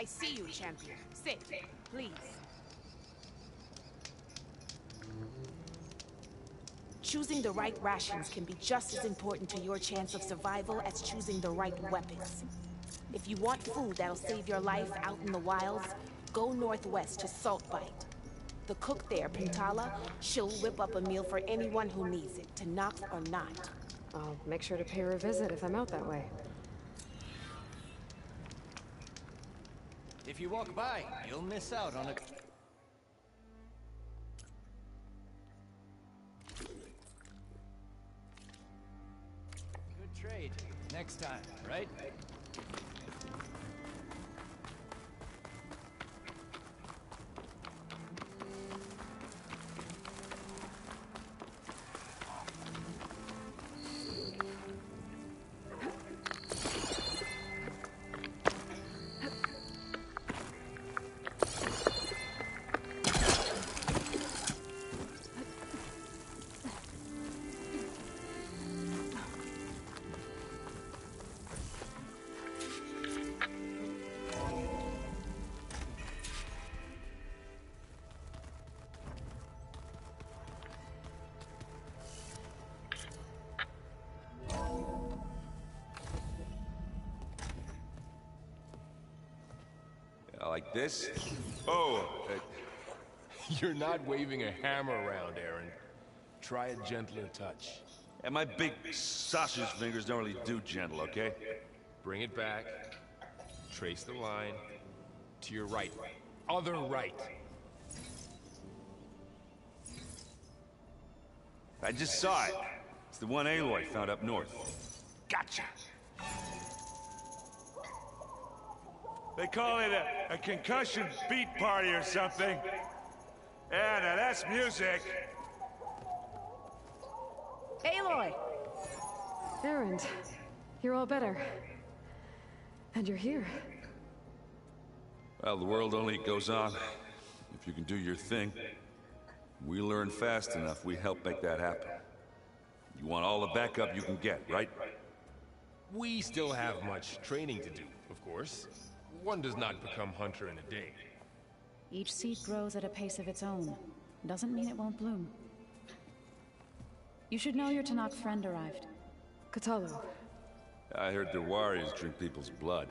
I see you, champion. Sit, please. Choosing the right rations can be just as important to your chance of survival as choosing the right weapons. If you want food that'll save your life out in the wilds, go northwest to Saltbite. The cook there, Pintala, she'll whip up a meal for anyone who needs it, to knock or not. I'll make sure to pay her a visit if I'm out that way. If you walk by, you'll miss out on a... Good trade. Next time, right? Like this? Oh, You're not waving a hammer around, Aaron. Try a gentler touch. and my big sausage fingers don't really do gentle, okay? Bring it back. Trace the line. To your right. Other right. I just saw it. It's the one Aloy found up north. Gotcha! They call it a concussion beat party or something. Yeah, now that's music. Aloy! Aaron, you're all better. And you're here. Well, the world only goes on if you can do your thing. We learn fast enough, we help make that happen. You want all the backup you can get, right? We still have much training to do, of course. One does not become hunter in a day. Each seed grows at a pace of its own. Doesn't mean it won't bloom. You should know your Tanakh friend arrived. Katalu. I heard the warriors drink people's blood.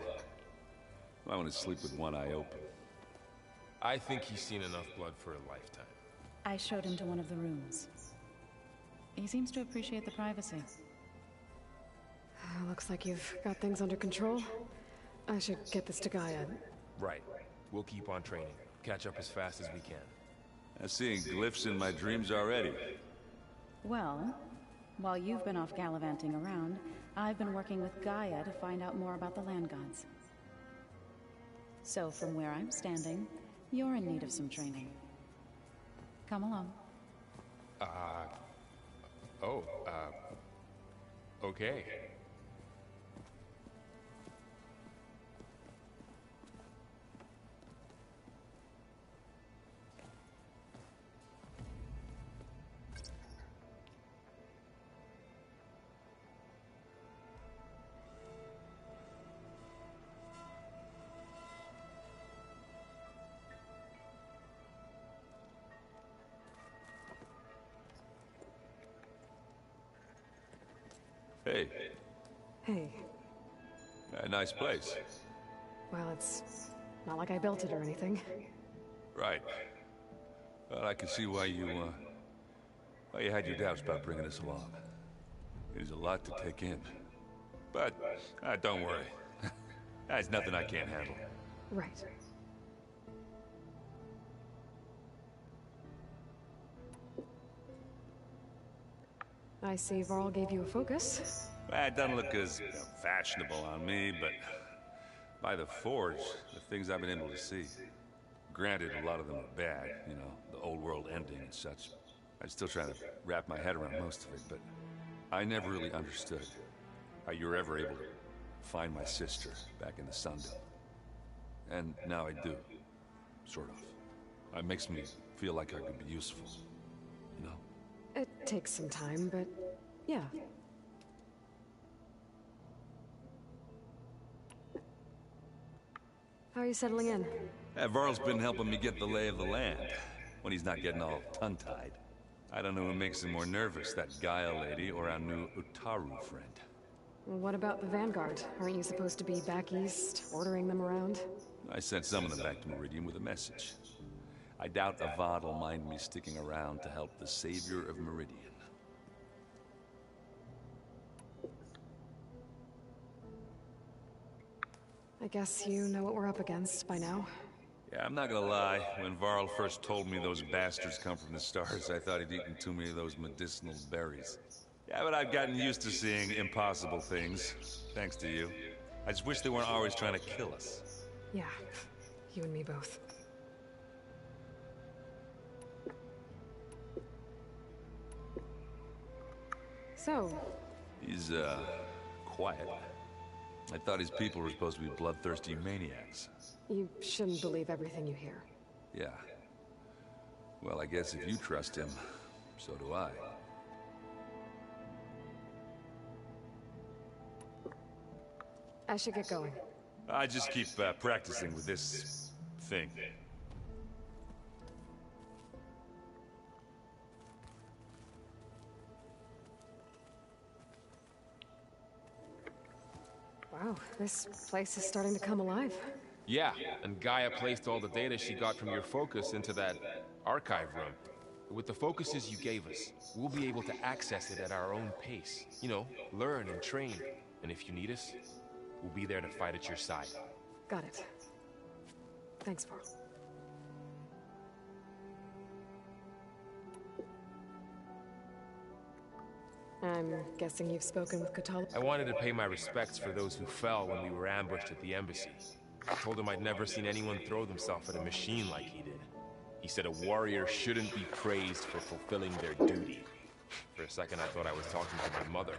I want to sleep with one eye open. I think he's seen enough blood for a lifetime. I showed him to one of the rooms. He seems to appreciate the privacy. Looks like you've got things under control. I should get this to Gaia. Right. We'll keep on training. Catch up as fast as we can. I'm seeing glyphs in my dreams already. Well, while you've been off gallivanting around, I've been working with Gaia to find out more about the land gods. So from where I'm standing, you're in need of some training. Come along. Okay. Hey, Hey. a nice place. Well, it's not like I built it or anything. Right. Well, I can see why you had your doubts about bringing us along. It is a lot to take in. But, don't worry. There's nothing I can't handle. Right. I see Varl gave you a focus. It doesn't look as fashionable on me, but by the Forge, the things I've been able to see. Granted, a lot of them are bad, you know, the old world ending and such. I'm still trying to wrap my head around most of it, but I never really understood how you were ever able to find my sister back in the Sundom. And now I do, sort of. It makes me feel like I could be useful, you know? It takes some time, but yeah. How are you settling in? Varl's been helping me get the lay of the land, when he's not getting all tongue-tied. I don't know who makes him more nervous, that Gaia lady or our new Utaru friend. What about the Vanguard? Aren't you supposed to be back east, ordering them around? I sent some of them back to Meridian with a message. I doubt Avad will mind me sticking around to help the savior of Meridian. I guess you know what we're up against by now. Yeah, I'm not gonna lie. When Varl first told me those bastards come from the stars, I thought he'd eaten too many of those medicinal berries. Yeah, but I've gotten used to seeing impossible things, thanks to you. I just wish they weren't always trying to kill us. Yeah, you and me both. So... He's, quiet. I thought his people were supposed to be bloodthirsty maniacs. You shouldn't believe everything you hear. Yeah. Well, I guess if you trust him, so do I. I should get going. I just keep practicing with this thing. Wow, this place is starting to come alive. Yeah, and Gaia placed all the data she got from your focus into that archive room. With the focuses you gave us, we'll be able to access it at our own pace. You know, learn and train. And if you need us, we'll be there to fight at your side. Got it. Thanks, Varl. I'm guessing you've spoken with Kotal. I wanted to pay my respects for those who fell when we were ambushed at the embassy. I told him I'd never seen anyone throw themselves at a machine like he did. He said a warrior shouldn't be praised for fulfilling their duty. For a second I thought I was talking to my mother.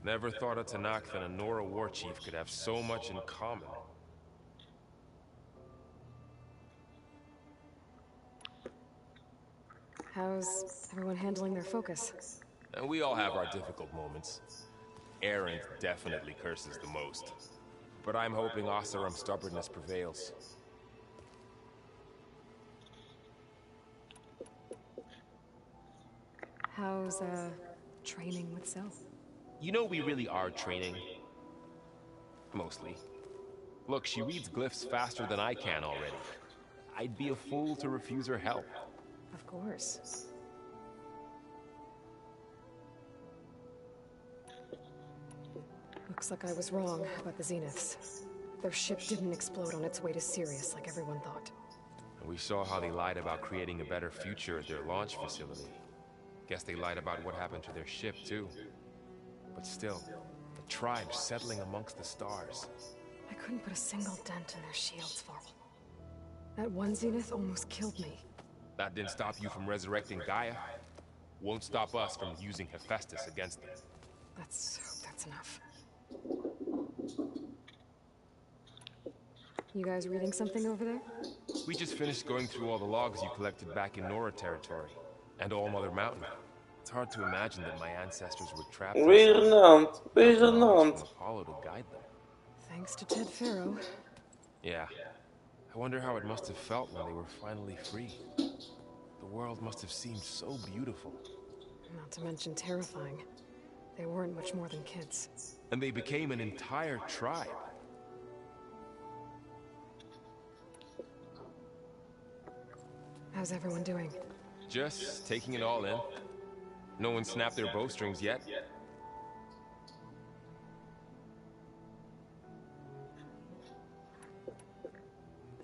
Never thought a Tanakh and a Nora war chief could have so much in common. How's everyone handling their focus? And we all have our difficult moments. Erend definitely curses the most. But I'm hoping Oseram's stubbornness prevails. How's, training with Self? You know we really are training. Mostly. Look, she reads glyphs faster than I can already. I'd be a fool to refuse her help. Of course. Looks like I was wrong about the Zeniths. Their ship didn't explode on its way to Sirius like everyone thought. And we saw how they lied about creating a better future at their launch facility. Guess they lied about what happened to their ship, too. But still, the tribe settling amongst the stars. I couldn't put a single dent in their shields, Varl. That one Zenith almost killed me. That didn't stop you from resurrecting Gaia. Won't stop us from using Hephaestus against them. Let's hope that's enough. You guys reading something over there? We just finished going through all the logs you collected back in Nora territory. And All Mother Mountain. It's hard to imagine that my ancestors were trapped Weer een hand. Weer een hand. Apollo to guide them. Thanks to Ted Faro. Yeah. I wonder how it must have felt when they were finally free. The world must have seemed so beautiful. Not to mention terrifying. They weren't much more than kids. And they became an entire tribe. How's everyone doing? Just taking it all in. No one snapped their bowstrings yet.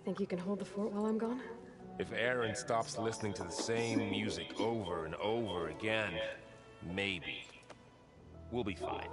Think you can hold the fort while I'm gone? If Erend stops listening to the same music over and over again, maybe. We'll be fine.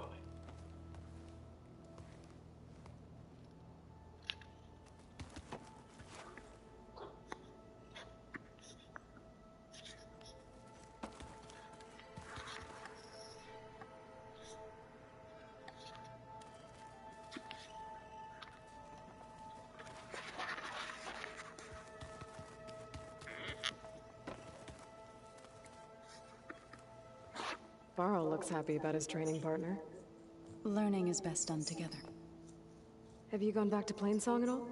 Varl looks happy about his training partner. Learning is best done together. Have you gone back to Plainsong at all?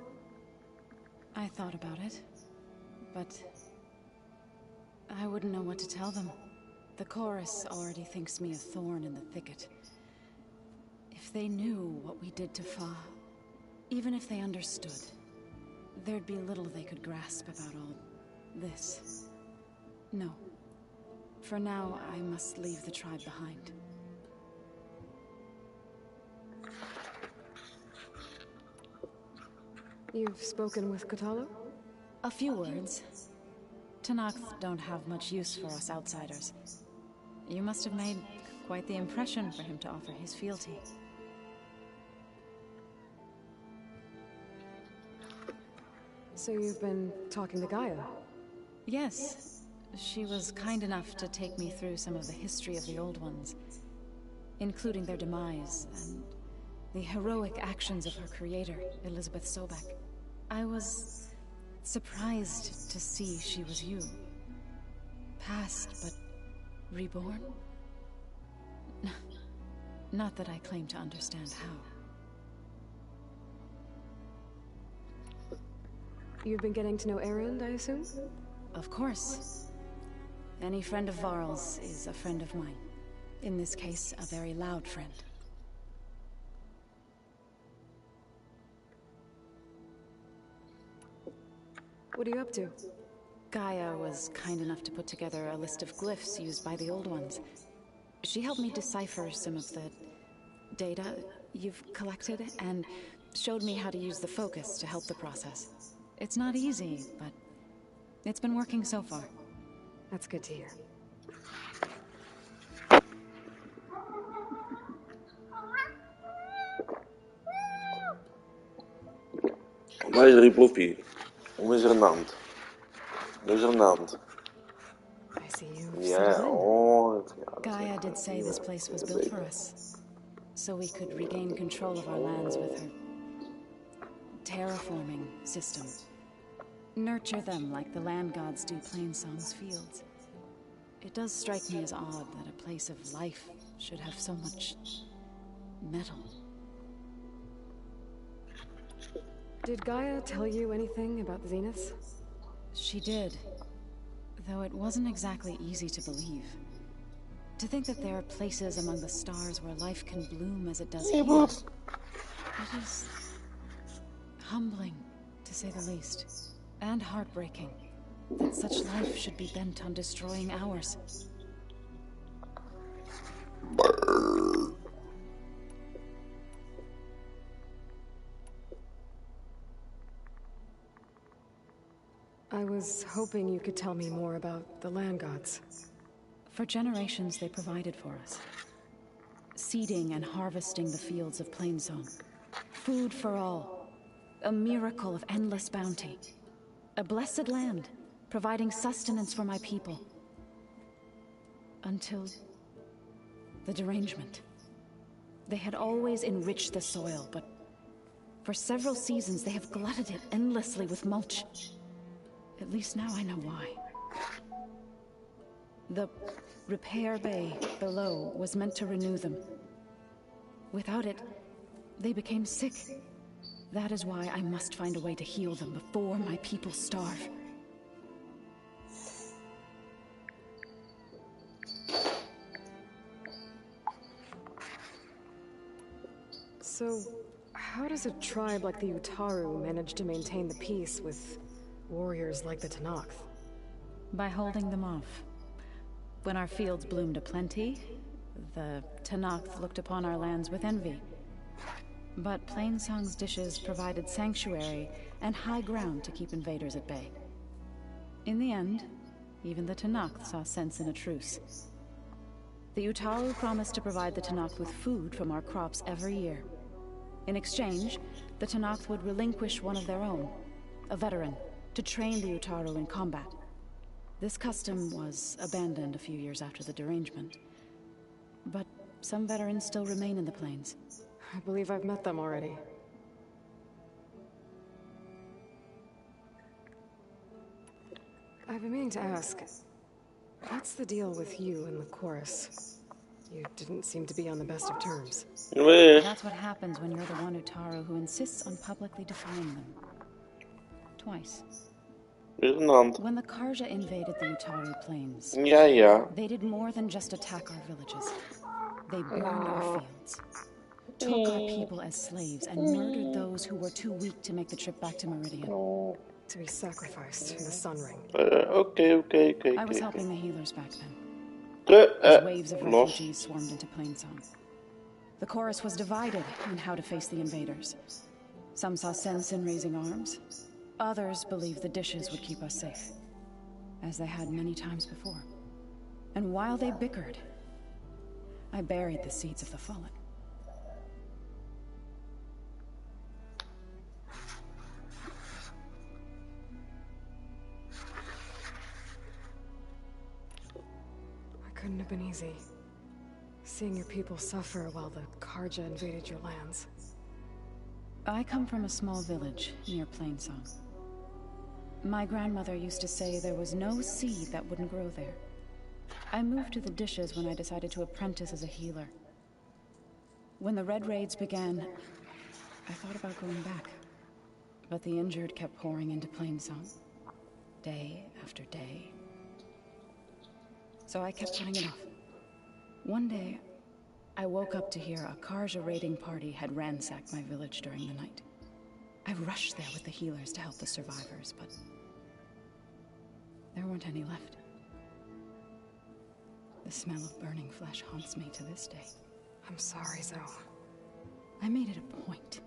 I thought about it, but I wouldn't know what to tell them. The chorus already thinks me a thorn in the thicket. If they knew what we did to Fa, even if they understood, there'd be little they could grasp about all this. No. For now, I must leave the tribe behind. You've spoken with Kotallo? A few words. Tenakth don't have much use for us outsiders. You must have made quite the impression for him to offer his fealty. So you've been talking to Gaia? Yes. She was kind enough to take me through some of the history of the Old Ones, including their demise and the heroic actions of her creator, Elizabeth Sobek. I was surprised to see she was you. Past, but reborn? Not that I claim to understand how. You've been getting to know Erend, I assume? Of course. Any friend of Varl's is a friend of mine. In this case, a very loud friend. What are you up to? Gaia was kind enough to put together a list of glyphs used by the Old Ones. She helped me decipher some of the data you've collected, and showed me how to use the focus to help the process. It's not easy, but it's been working so far. That's good to hear. Mais Riplofie. Misernant. Misernant. I see you. Ja, oh. Gaia did say this place was built for us, so we could regain control of our lands with her terraforming system. Nurture them like the land gods do Plainsong's fields. It does strike me as odd that a place of life should have so much metal. Did Gaia tell you anything about the Zeniths? She did, though it wasn't exactly easy to believe. To think that there are places among the stars where life can bloom as it does here. It is humbling, to say the least, and heartbreaking, that such life should be bent on destroying ours. I was hoping you could tell me more about the land gods. For generations, they provided for us. Seeding and harvesting the fields of Plainsong. Food for all. A miracle of endless bounty. A blessed land, providing sustenance for my people. Until the derangement. They had always enriched the soil, but for several seasons they have glutted it endlessly with mulch. At least now I know why. The repair bay below was meant to renew them. Without it, they became sick. That is why I must find a way to heal them before my people starve. So, how does a tribe like the Utaru manage to maintain the peace with warriors like the Tenakth? By holding them off. When our fields bloomed aplenty, the Tenakth looked upon our lands with envy. But Plainsong's dishes provided sanctuary and high ground to keep invaders at bay. In the end, even the Tenakth saw sense in a truce. The Utaru promised to provide the Tenakth with food from our crops every year. In exchange, the Tenakth would relinquish one of their own, a veteran, to train the Utaru in combat. This custom was abandoned a few years after the derangement. But some veterans still remain in the plains. I believe I've met them already. I've been meaning to ask, what's the deal with you and the chorus? You didn't seem to be on the best of terms. That's what happens when you're the one Utaru who insists on publicly defying them. Twice. Weer een hand. When the Karja invaded the Utaru plains, Ja, ja. they did more than just attack our villages. They burned our fields, took our people as slaves, and murdered those who were too weak to make the trip back to Meridian. To be sacrificed in the Sun Ring. Oké. I was helping the healers back then. As waves of Los. refugees swarmed into Plainsong. The chorus was divided on how to face the invaders. Some saw sense in raising arms. Others believed the dishes would keep us safe, as they had many times before. And while they bickered, I buried the seeds of the fallen. Couldn't have been easy. Seeing your people suffer while the Karja invaded your lands. I come from a small village near Plainsong. My grandmother used to say there was no seed that wouldn't grow there. I moved to the dishes when I decided to apprentice as a healer. When the Red Raids began, I thought about going back. But the injured kept pouring into Plainsong, day after day. So I kept putting it off. One day, I woke up to hear a Karja raiding party had ransacked my village during the night. I rushed there with the healers to help the survivors, but there weren't any left. The smell of burning flesh haunts me to this day. I'm sorry, Zoe. I made it a point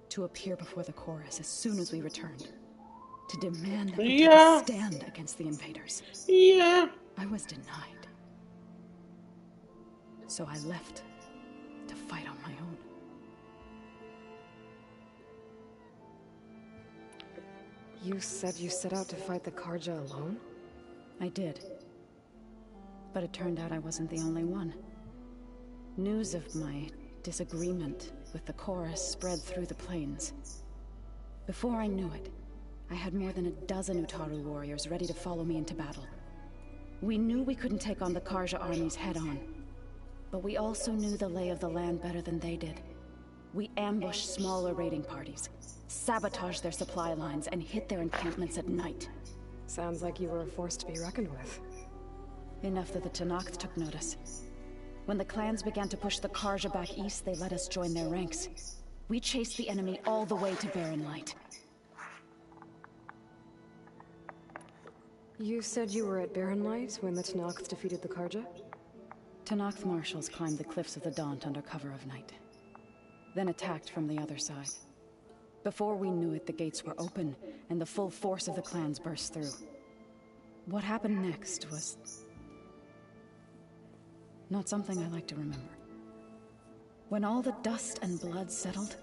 to appear before the chorus as soon as we returned, to demand that we take a stand against the invaders. Yeah. I was denied. So I left to fight on my own. You said you set out to fight the Karja alone? I did. But it turned out I wasn't the only one. News of my disagreement with the chorus spread through the plains. Before I knew it, I had more than a dozen Utaru warriors ready to follow me into battle. We knew we couldn't take on the Karja armies head-on, but we also knew the lay of the land better than they did. We ambushed smaller raiding parties, sabotaged their supply lines, and hit their encampments at night. Sounds like you were a force to be reckoned with. Enough that the Tenakth took notice. When the clans began to push the Karja back east, they let us join their ranks. We chased the enemy all the way to Barren Light. You said you were at Barren Light when the Tenakth defeated the Karja? Tenakth marshals climbed the cliffs of the Daunt under cover of night, then attacked from the other side. Before we knew it, the gates were open, and the full force of the clans burst through. What happened next was not something I like to remember. When all the dust and blood settled,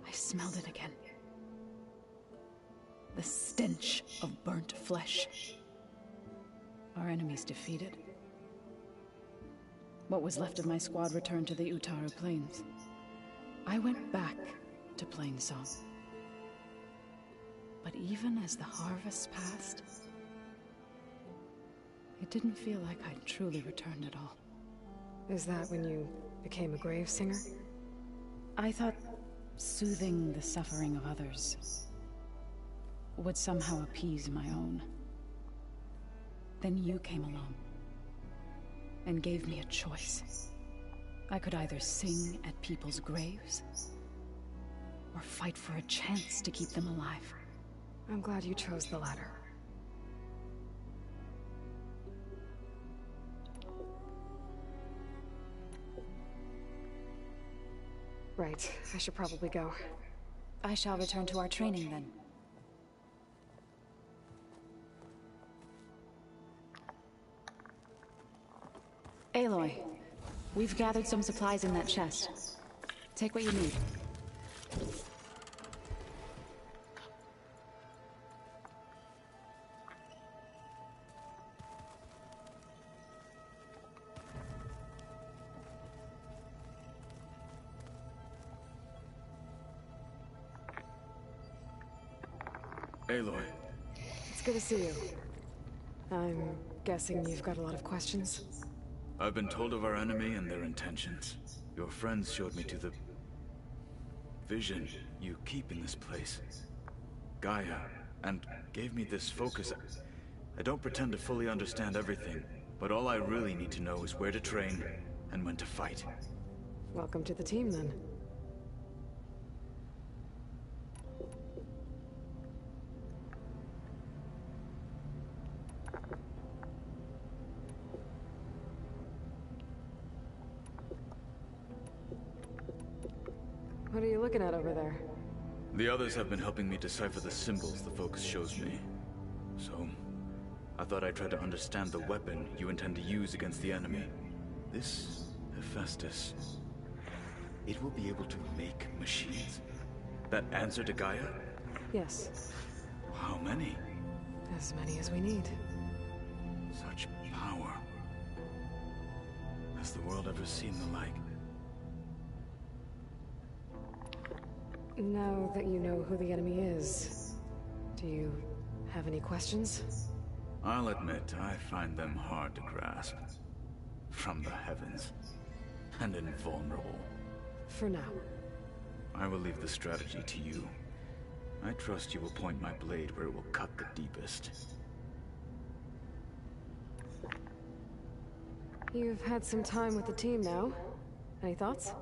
I smelled it again. The stench of burnt flesh. Our enemies defeated. What was left of my squad returned to the Utaru Plains. I went back to Plainsong. But even as the harvest passed, it didn't feel like I'd truly returned at all. Is that when you became a grave singer? I thought soothing the suffering of others would somehow appease my own. Then you came along and gave me a choice. I could either sing at people's graves or fight for a chance to keep them alive. I'm glad you chose the latter. Right, I should probably go. I shall return to our training then. Aloy, we've gathered some supplies in that chest. Take what you need. Aloy. It's good to see you. I'm guessing you've got a lot of questions? I've been told of our enemy and their intentions. Your friends showed me to the vision you keep in this place. Gaia, and gave me this focus. I don't pretend to fully understand everything, but all I really need to know is where to train and when to fight. Welcome to the team, then. What are you looking at over there? The others have been helping me decipher the symbols the focus shows me. So, I thought I'd try to understand the weapon you intend to use against the enemy. This Hephaestus, it will be able to make machines that answer to Gaia? Yes. How many? As many as we need. Such power. Has the world ever seen the like? Now that you know who the enemy is, do you have any questions? I'll admit, I find them hard to grasp. From the heavens. And invulnerable. For now. I will leave the strategy to you. I trust you will point my blade where it will cut the deepest. You've had some time with the team now. Any thoughts?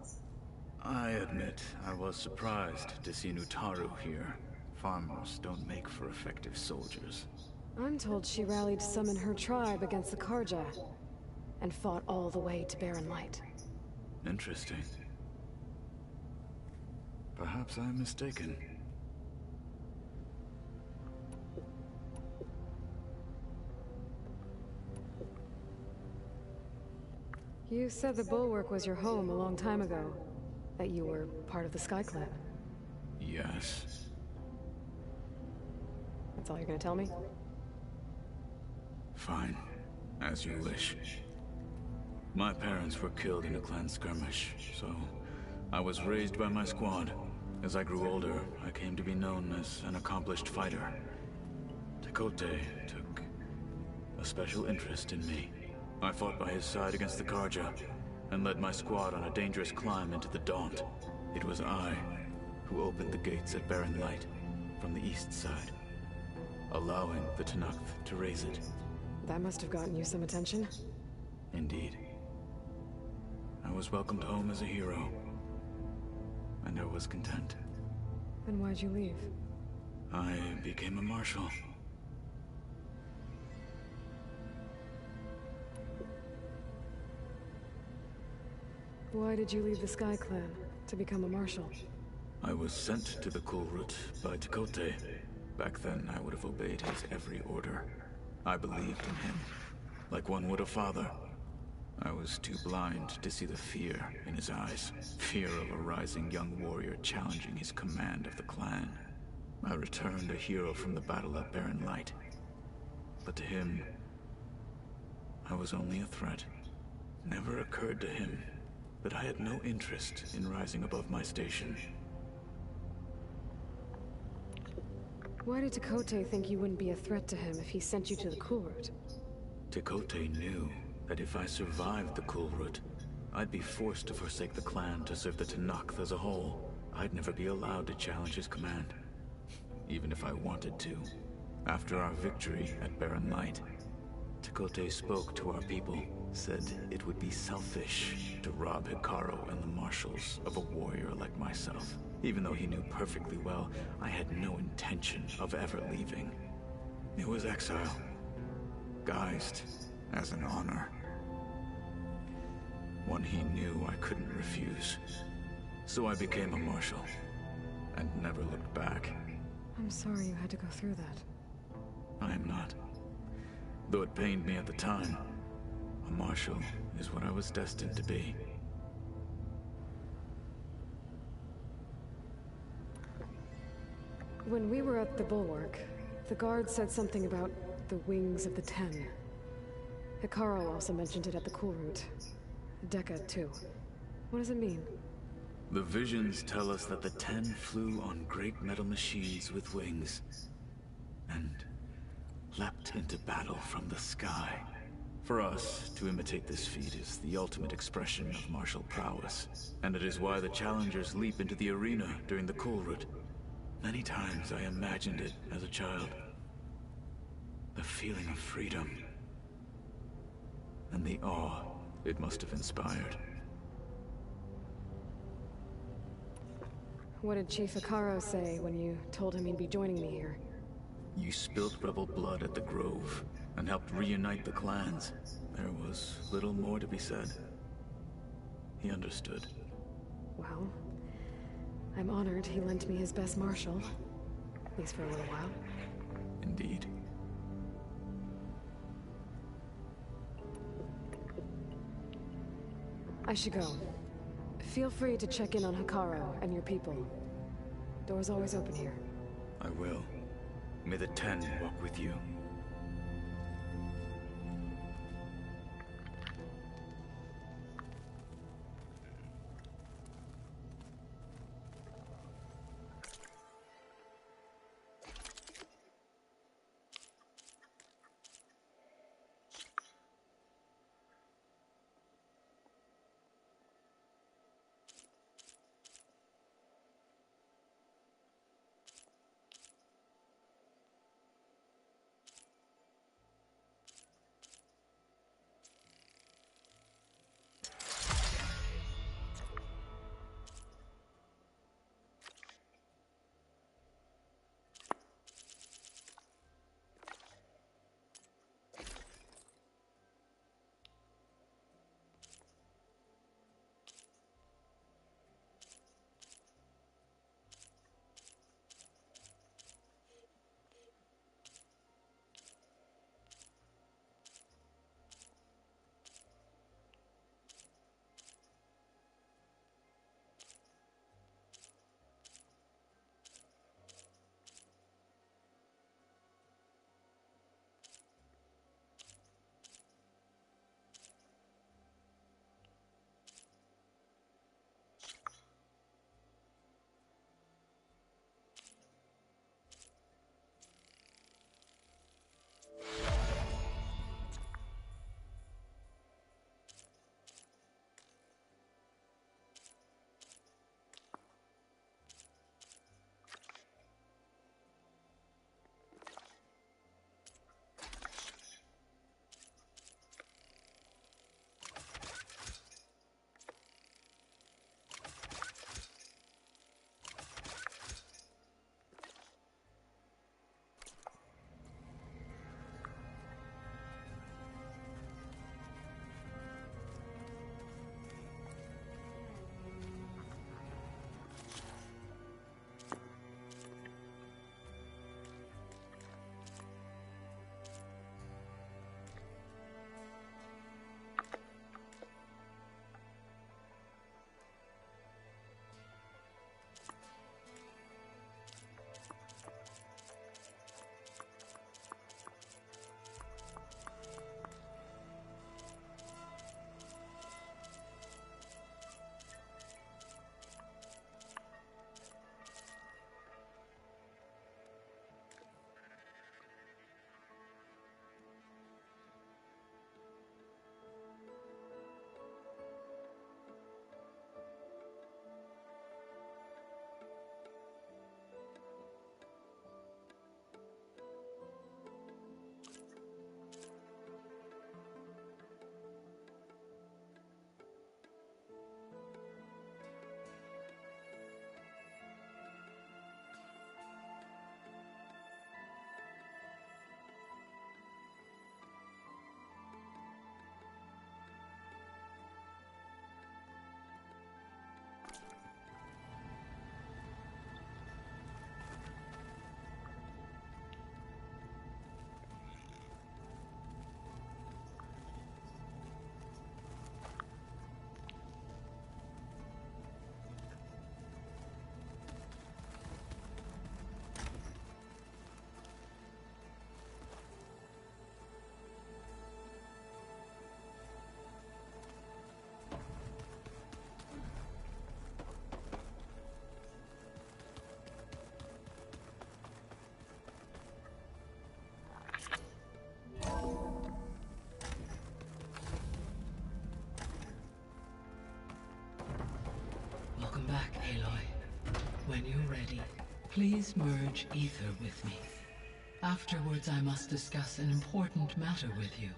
I admit, I was surprised to see Nutaru here. Farmers don't make for effective soldiers. I'm told she rallied some in her tribe against the Karja, and fought all the way to Barren Light. Interesting. Perhaps I'm mistaken. You said the Bulwark was your home a long time ago. That you were part of the Sky Clan. Yes. That's all you're gonna tell me? Fine. As you wish. My parents were killed in a clan skirmish, so I was raised by my squad. As I grew older, I came to be known as an accomplished fighter. Tekote took a special interest in me. I fought by his side against the Karja, and led my squad on a dangerous climb into the Daunt. It was I who opened the gates at Barren Light from the east side, allowing the Tenakth to raise it. That must have gotten you some attention. Indeed. I was welcomed home as a hero, and I was content. Then why'd you leave? I became a marshal. Why did you leave the Sky Clan to become a marshal? I was sent to the Kulrut by Tekote. Back then, I would have obeyed his every order. I believed in him, like one would a father. I was too blind to see the fear in his eyes. Fear of a rising young warrior challenging his command of the clan. I returned a hero from the battle at Barren Light. But to him, I was only a threat. Never occurred to him that I had no interest in rising above my station. Why did Tekote think you wouldn't be a threat to him if he sent you to the Kulrut? Tekote knew that if I survived the Kulrut, I'd be forced to forsake the clan to serve the Tenakth as a whole. I'd never be allowed to challenge his command, even if I wanted to. After our victory at Barren Light, Tekote spoke to our people, said it would be selfish to rob Hikaru and the marshals of a warrior like myself, even though he knew perfectly well I had no intention of ever leaving. It was exile, guised as an honor. One he knew I couldn't refuse. So I became a marshal, and never looked back. I'm sorry you had to go through that. I am not. Though it pained me at the time, a marshal is what I was destined to be. When we were at the Bulwark, the guard said something about the Wings of the Ten. Hikaru also mentioned it at the Kulrut. Decca, too. What does it mean? The visions tell us that the Ten flew on great metal machines with wings, and leapt into battle from the sky, For us, to imitate this feat is the ultimate expression of martial prowess, and it is why the challengers leap into the arena during the Kulrut. Many times I imagined it as a child. The feeling of freedom, and the awe it must have inspired. What did Chief Hikaru say when you told him he'd be joining me here? You spilled rebel blood at the Grove, and helped reunite the clans. There was little more to be said. He understood. Well, I'm honored he lent me his best martial. At least for a little while. Indeed. I should go. Feel free to check in on Hikaru and your people. Door's always open here. I will. May the Ten walk with you. when you're ready, please merge ether with me. Afterwards, I must discuss an important matter with you.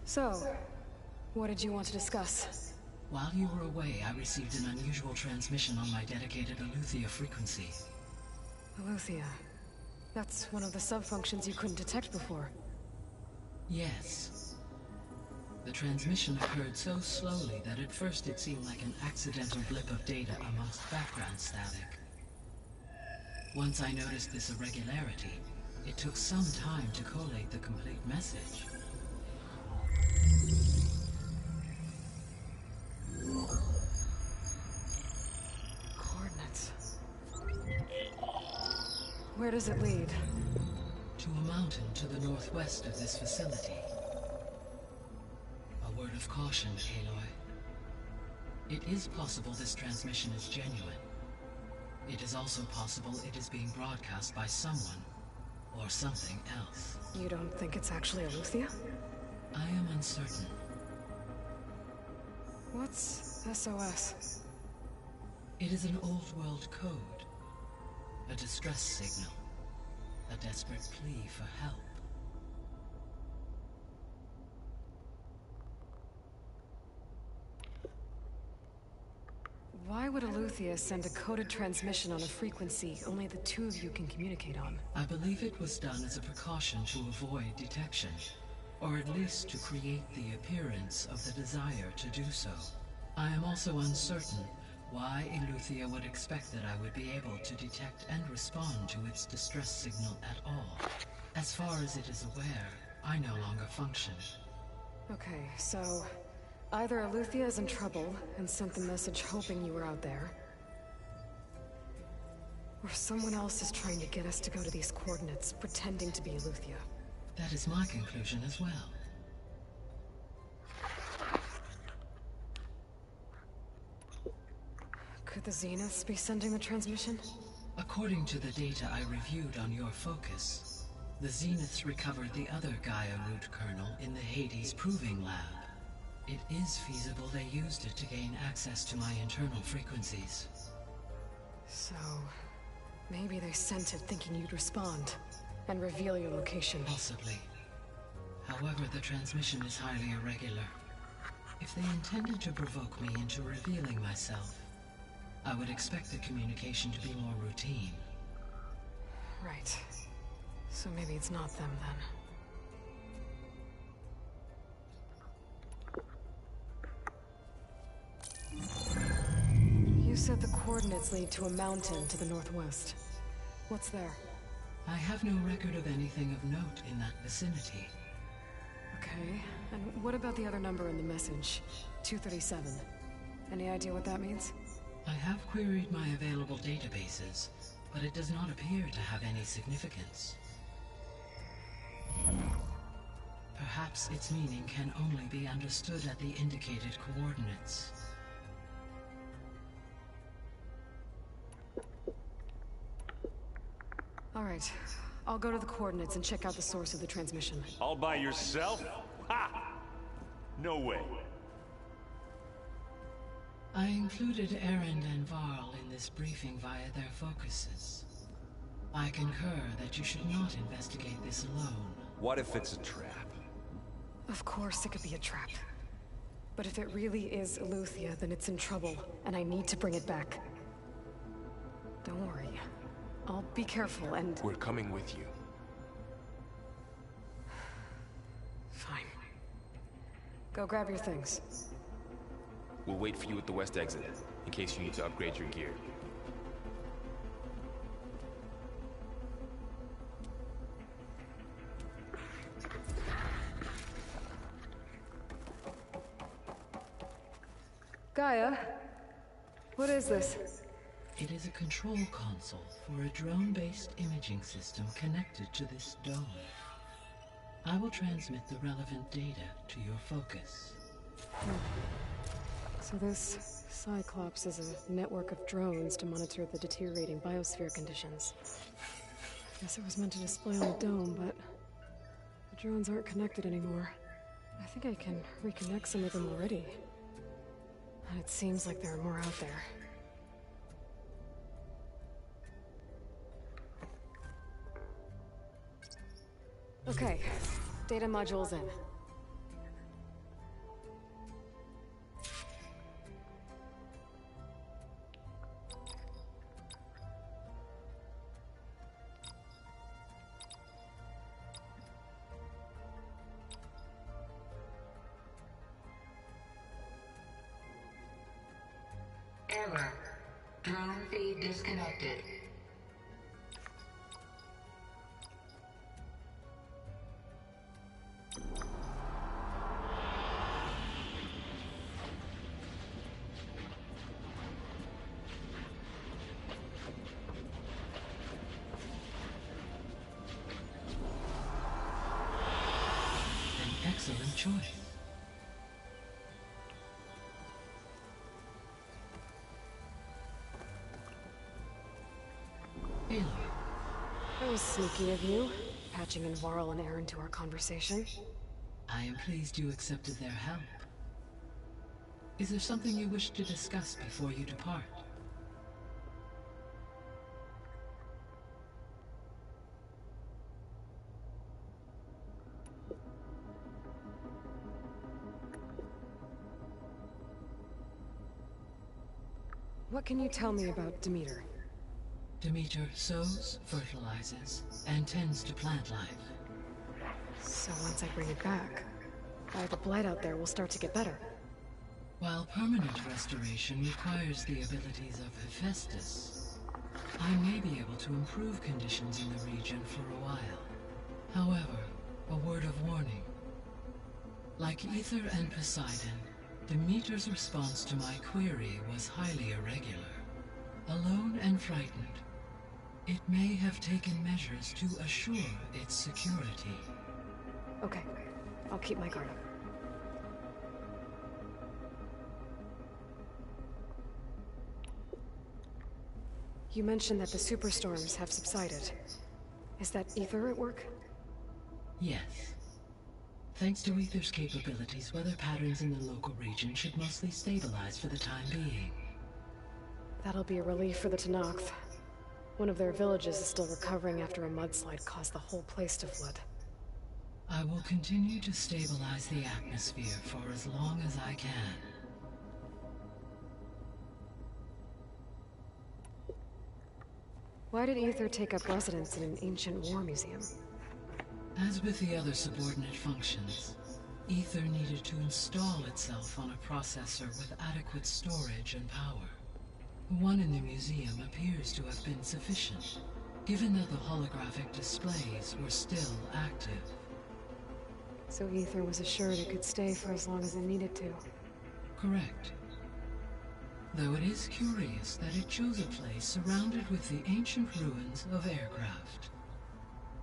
So, what did you want to discuss? While you were away, I received an unusual transmission on my dedicated Aletheia frequency. Aletheia. That's one of the sub-functions you couldn't detect before. Yes. The transmission occurred so slowly that at first it seemed like an accidental blip of data amongst background static. Once I noticed this irregularity, it took some time to collate the complete message. Coordinates. Where does it lead? To a mountain to the northwest of this facility. A word of caution, Aloy. It is possible this transmission is genuine. It is also possible it is being broadcast by someone or something else. You don't think it's actually Aletheia? I am uncertain. What's SOS? It is an old world code. A distress signal. A desperate plea for help. Why would Aletheia send a coded transmission on a frequency only the two of you can communicate on? I believe it was done as a precaution to avoid detection, or at least to create the appearance of the desire to do so. I am also uncertain why Aletheia would expect that I would be able to detect and respond to its distress signal at all. As far as it is aware, I no longer function. Okay, so either Aletheia is in trouble and sent the message hoping you were out there, or someone else is trying to get us to go to these coordinates, pretending to be Aletheia. That is my conclusion as well. Could the Zeniths be sending the transmission? According to the data I reviewed on your focus, the Zeniths recovered the other Gaia root kernel in the Hades Proving Lab. It is feasible they used it to gain access to my internal frequencies. So, maybe they sent it thinking you'd respond and reveal your location. Possibly. However, the transmission is highly irregular. If they intended to provoke me into revealing myself, I would expect the communication to be more routine. Right. So maybe it's not them then. You said the coordinates lead to a mountain to the northwest. What's there? I have no record of anything of note in that vicinity. Okay, and what about the other number in the message? 237. Any idea what that means? I have queried my available databases, but it does not appear to have any significance. Perhaps its meaning can only be understood at the indicated coordinates. All right, I'll go to the coordinates and check out the source of the transmission. All by yourself? Ha! No way. I included Erend and Varl in this briefing via their focuses. I concur that you should not investigate this alone. What if it's a trap? Of course it could be a trap. But if it really is Aletheia, then it's in trouble, and I need to bring it back. Don't worry. I'll be careful and... We're coming with you. Fine. Go grab your things. We'll wait for you at the west exit, in case you need to upgrade your gear. Gaia, what is this? It is a control console for a drone-based imaging system connected to this dome. I will transmit the relevant data to your focus. So this Cyclops is a network of drones to monitor the deteriorating biosphere conditions. I guess it was meant to display on the dome, but the drones aren't connected anymore. I think I can reconnect some of them already. And it seems like there are more out there. Okay, data module's in. Error. Drone feed disconnected. An excellent choice. Aloy. That was sneaky of you, patching in Varl and Aaron to our conversation. I am pleased you accepted their help. Is there something you wish to discuss before you depart? What can you tell me about Demeter? Demeter sows, fertilizes, and tends to plant life. So once I bring it back, the blight out there will start to get better. While permanent restoration requires the abilities of Hephaestus, I may be able to improve conditions in the region for a while. However, a word of warning. Like Aether and Poseidon, Demeter's response to my query was highly irregular. Alone and frightened, it may have taken measures to assure its security. Okay, I'll keep my guard up. You mentioned that the superstorms have subsided. Is that Aether at work? Yes. Thanks to Aether's capabilities, weather patterns in the local region should mostly stabilize for the time being. That'll be a relief for the Tenakth. One of their villages is still recovering after a mudslide caused the whole place to flood. I will continue to stabilize the atmosphere for as long as I can. Why did Aether take up residence in an ancient war museum? As with the other subordinate functions, Aether needed to install itself on a processor with adequate storage and power. The one in the museum appears to have been sufficient, given that the holographic displays were still active. So Aether was assured it could stay for as long as it needed to. Correct. Though it is curious that it chose a place surrounded with the ancient ruins of aircraft.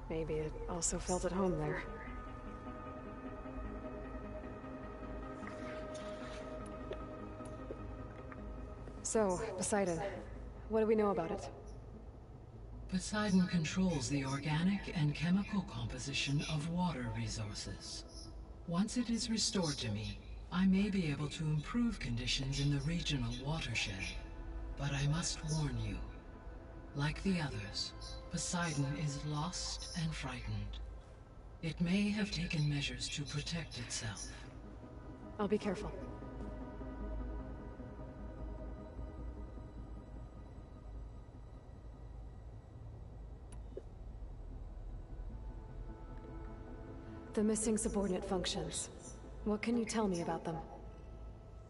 Maybe it also felt at home there. So, Poseidon, what do we know about it? Poseidon controls the organic and chemical composition of water resources. Once it is restored to me, I may be able to improve conditions in the regional watershed. But I must warn you, like the others, Poseidon is lost and frightened. It may have taken measures to protect itself. I'll be careful. The missing subordinate functions. What can you tell me about them?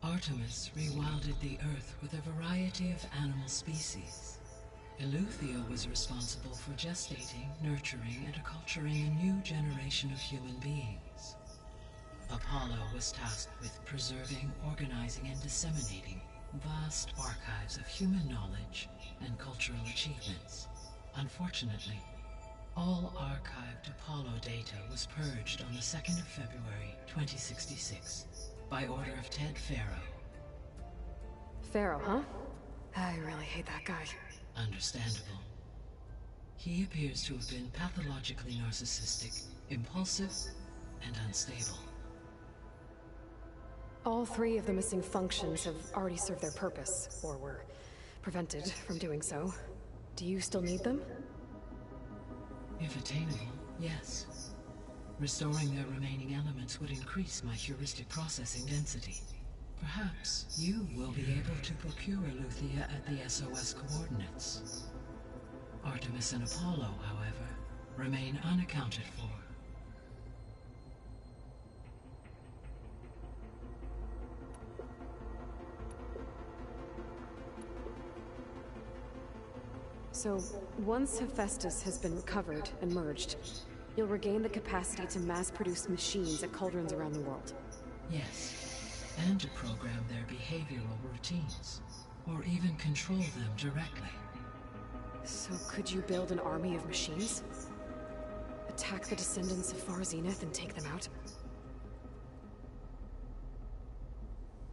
Artemis rewilded the Earth with a variety of animal species. Eleuthia was responsible for gestating, nurturing, and acculturating a new generation of human beings. Apollo was tasked with preserving, organizing, and disseminating vast archives of human knowledge and cultural achievements. Unfortunately, all archived Apollo data was purged on the 2nd of February, 2066, by order of Ted Farrow. Pharaoh, huh? I really hate that guy. Understandable. He appears to have been pathologically narcissistic, impulsive, and unstable. All 3 of the missing functions have already served their purpose, or were prevented from doing so. Do you still need them? If attainable, yes. Restoring their remaining elements would increase my heuristic processing density. Perhaps you will be able to procure Luthia at the SOS coordinates. Artemis and Apollo, however, remain unaccounted for. So, once Hephaestus has been recovered and merged, you'll regain the capacity to mass-produce machines at cauldrons around the world. Yes, and to program their behavioral routines, or even control them directly. So could you build an army of machines? Attack the descendants of Far Zenith and take them out?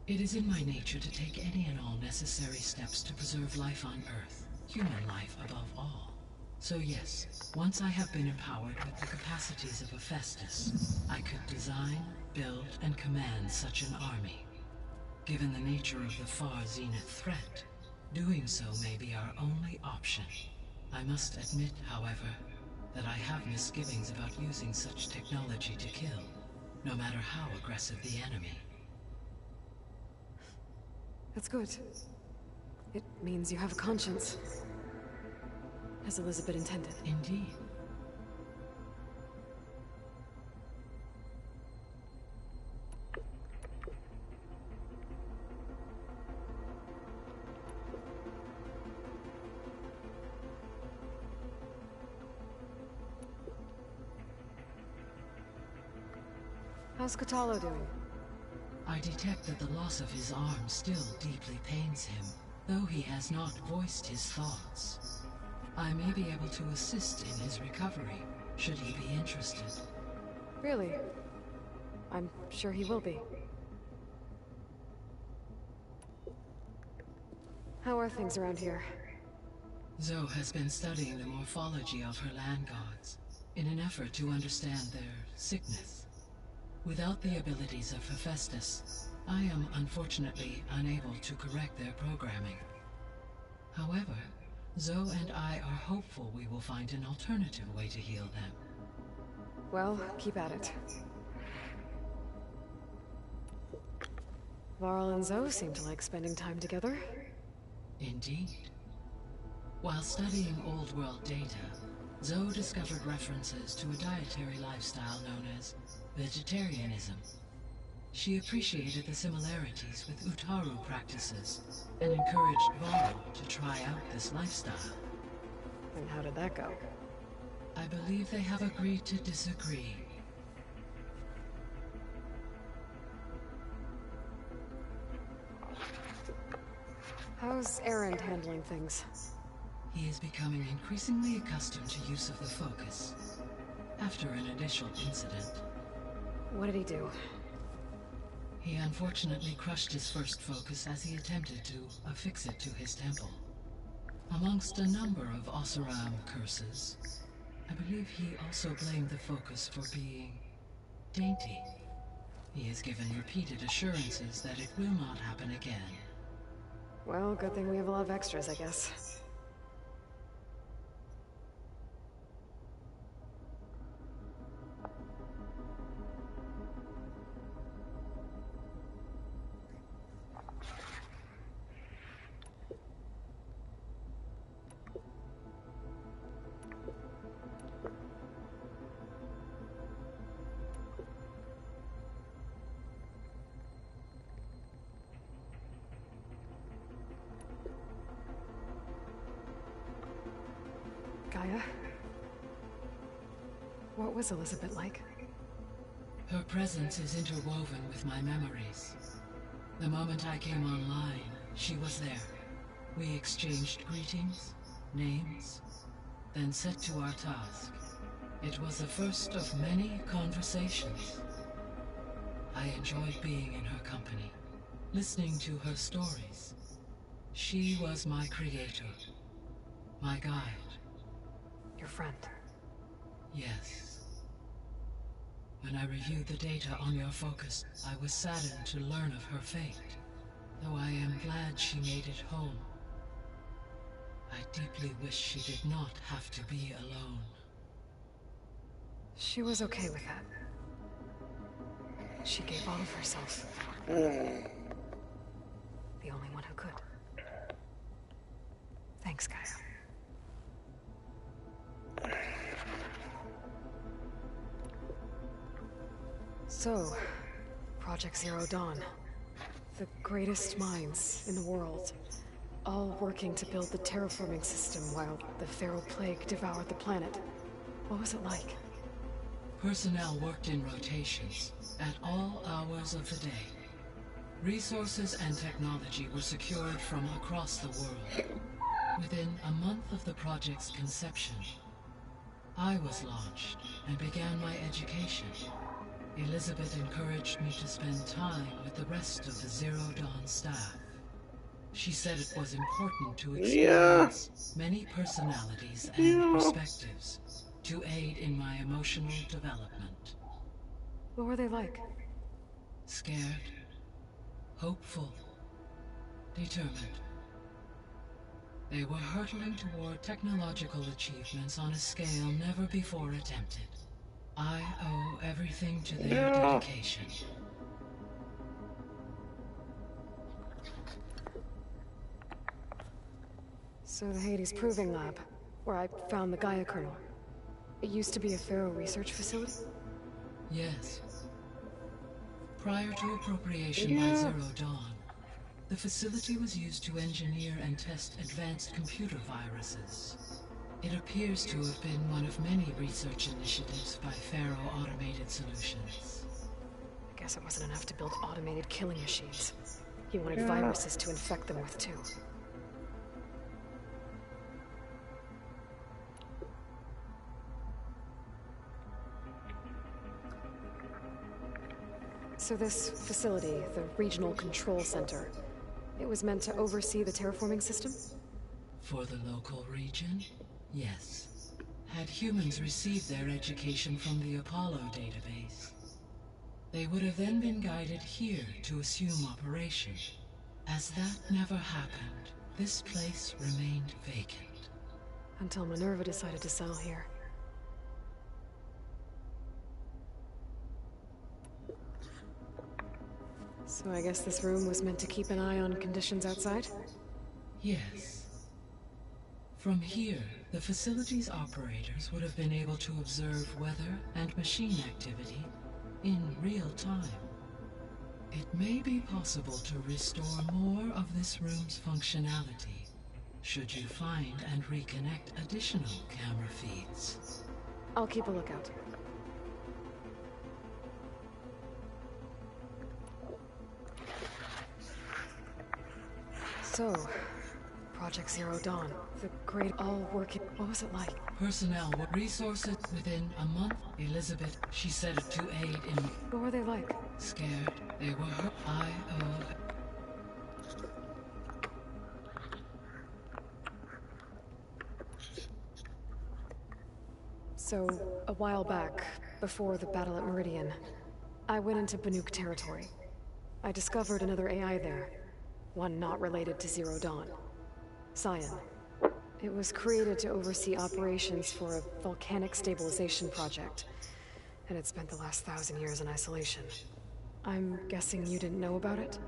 It is in my nature to take any and all necessary steps to preserve life on Earth, human life above all. So yes, once I have been empowered with the capacities of Hephaestus, I could design, build, and command such an army. Given the nature of the Far Zenith threat, doing so may be our only option. I must admit, however, that I have misgivings about using such technology to kill, no matter how aggressive the enemy. That's good. It means you have a conscience. As Elizabeth intended. Indeed. How's Kotallo doing? I detect that the loss of his arm still deeply pains him, though he has not voiced his thoughts. I may be able to assist in his recovery, should he be interested. Really? I'm sure he will be. How are things around here? Zoe has been studying the morphology of her land gods, in an effort to understand their sickness. Without the abilities of Hephaestus, I am unfortunately unable to correct their programming. However, Zoe and I are hopeful we will find an alternative way to heal them. Well, keep at it. Varl and Zoe seem to like spending time together. Indeed. While studying Old World data, Zoe discovered references to a dietary lifestyle known as vegetarianism. She appreciated the similarities with Utaru practices and encouraged Varl to try out this lifestyle. And how did that go? I believe they have agreed to disagree. How's Erend handling things? He is becoming increasingly accustomed to use of the focus, after an initial incident. What did he do? He unfortunately crushed his first focus as he attempted to affix it to his temple. Amongst a number of Oseram curses, I believe he also blamed the focus for being dainty. He has given repeated assurances that it will not happen again. Well, good thing we have a lot of extras, I guess. Gaia? What was Elizabeth like? Her presence is interwoven with my memories. The moment I came online, she was there. We exchanged greetings, names, then set to our task. It was the first of many conversations. I enjoyed being in her company, listening to her stories. She was my creator, my guide. Your friend. Yes. When I reviewed the data on your focus, I was saddened to learn of her fate, though I am glad she made it home. I deeply wish she did not have to be alone. She was okay with that. She gave all of herself. The only one who could. Thanks, Gaia. So, Project Zero Dawn. The greatest minds in the world, all working to build the terraforming system while the feral plague devoured the planet. What was it like? Personnel worked in rotations, at all hours of the day. Resources and technology were secured from across the world. Within a month of the project's conception, I was launched and began my education. Elizabeth encouraged me to spend time with the rest of the Zero Dawn staff. She said it was important to experience many personalities and perspectives to aid in my emotional development. What were they like? Scared, hopeful, determined. They were hurtling toward technological achievements on a scale never before attempted. I owe everything to their dedication. So the Hades Proving Lab, where I found the Gaia kernel. It used to be a Pharaoh research facility? Yes. Prior to appropriation by Zero Dawn, the facility was used to engineer and test advanced computer viruses. It appears to have been one of many research initiatives by Pharaoh Automated Solutions. I guess it wasn't enough to build automated killing machines. He wanted viruses to infect them with, too. So this facility, the Regional Control Center, it was meant to oversee the terraforming system? For the local region, yes. Had humans received their education from the Apollo database, they would have then been guided here to assume operation. As that never happened, this place remained vacant. Until Minerva decided to settle here. So I guess this room was meant to keep an eye on conditions outside? Yes. From here, the facility's operators would have been able to observe weather and machine activity in real time. It may be possible to restore more of this room's functionality, should you find and reconnect additional camera feeds. I'll keep a lookout. So, Project Zero Dawn, the great all working. What was it like? Personnel with resources within a month. Elizabeth, she said it to aid in. What were they like? Scared. They were hurt. I owe. So, a while back, before the battle at Meridian, I went into Banuk territory. I discovered another AI there. One not related to Zero Dawn. Cyan. It was created to oversee operations for a volcanic stabilization project, and it spent the last 1,000 years in isolation. I'm guessing you didn't know about it?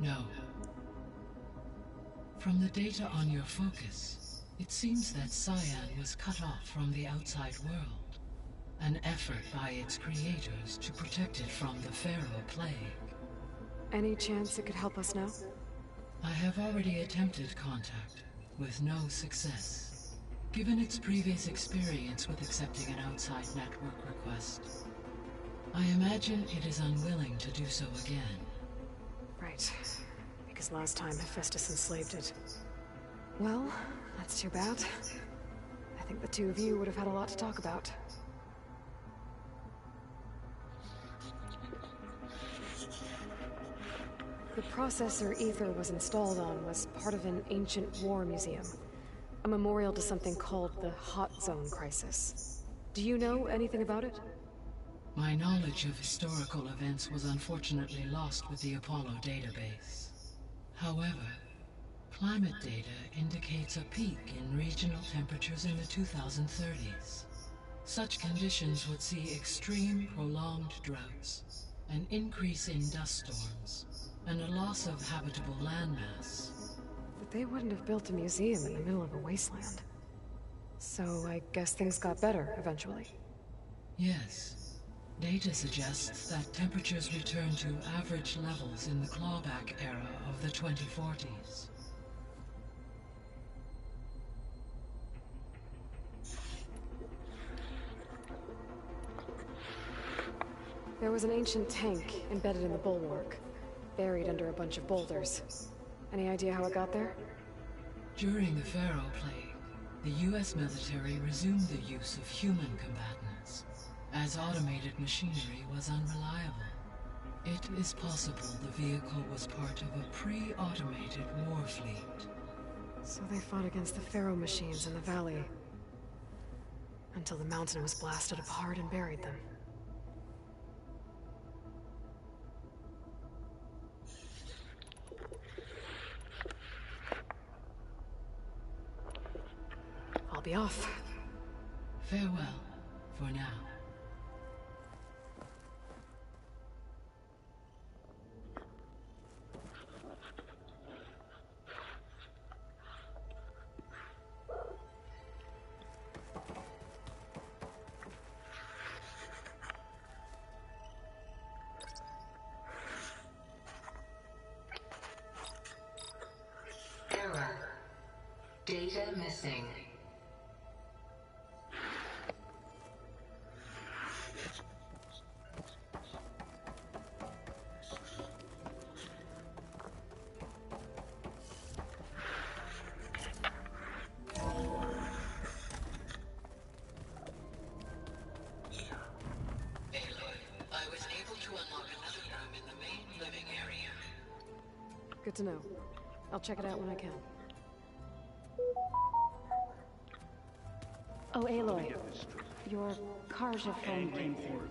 No. From the data on your focus, it seems that Cyan was cut off from the outside world. An effort by its creators to protect it from the Pharaoh plague. Any chance it could help us now? I have already attempted contact, with no success. Given its previous experience with accepting an outside network request, I imagine it is unwilling to do so again. Right. Because last time Hephaestus enslaved it. Well, that's too bad. I think the two of you would have had a lot to talk about. The processor Ether was installed on was part of an ancient war museum. A memorial to something called the Hot Zone Crisis. Do you know anything about it? My knowledge of historical events was unfortunately lost with the Apollo database. However, climate data indicates a peak in regional temperatures in the 2030s. Such conditions would see extreme, prolonged droughts, an increase in dust storms, and a loss of habitable landmass. But they wouldn't have built a museum in the middle of a wasteland. So I guess things got better eventually. Yes. Data suggests that temperatures return to average levels in the clawback era of the 2040s. There was an ancient tank embedded in the bulwark, buried under a bunch of boulders. Any idea how it got there? During the Pharaoh Plague, the US military resumed the use of human combatants, as automated machinery was unreliable. It is possible the vehicle was part of a pre-automated war fleet. So they fought against the Pharaoh machines in the valley, until the mountain was blasted apart and buried them. I'll be off. Farewell, for now. Error. Data missing. Good to know. I'll check it out when I can. Oh, Aloy. Your Karja friend came through.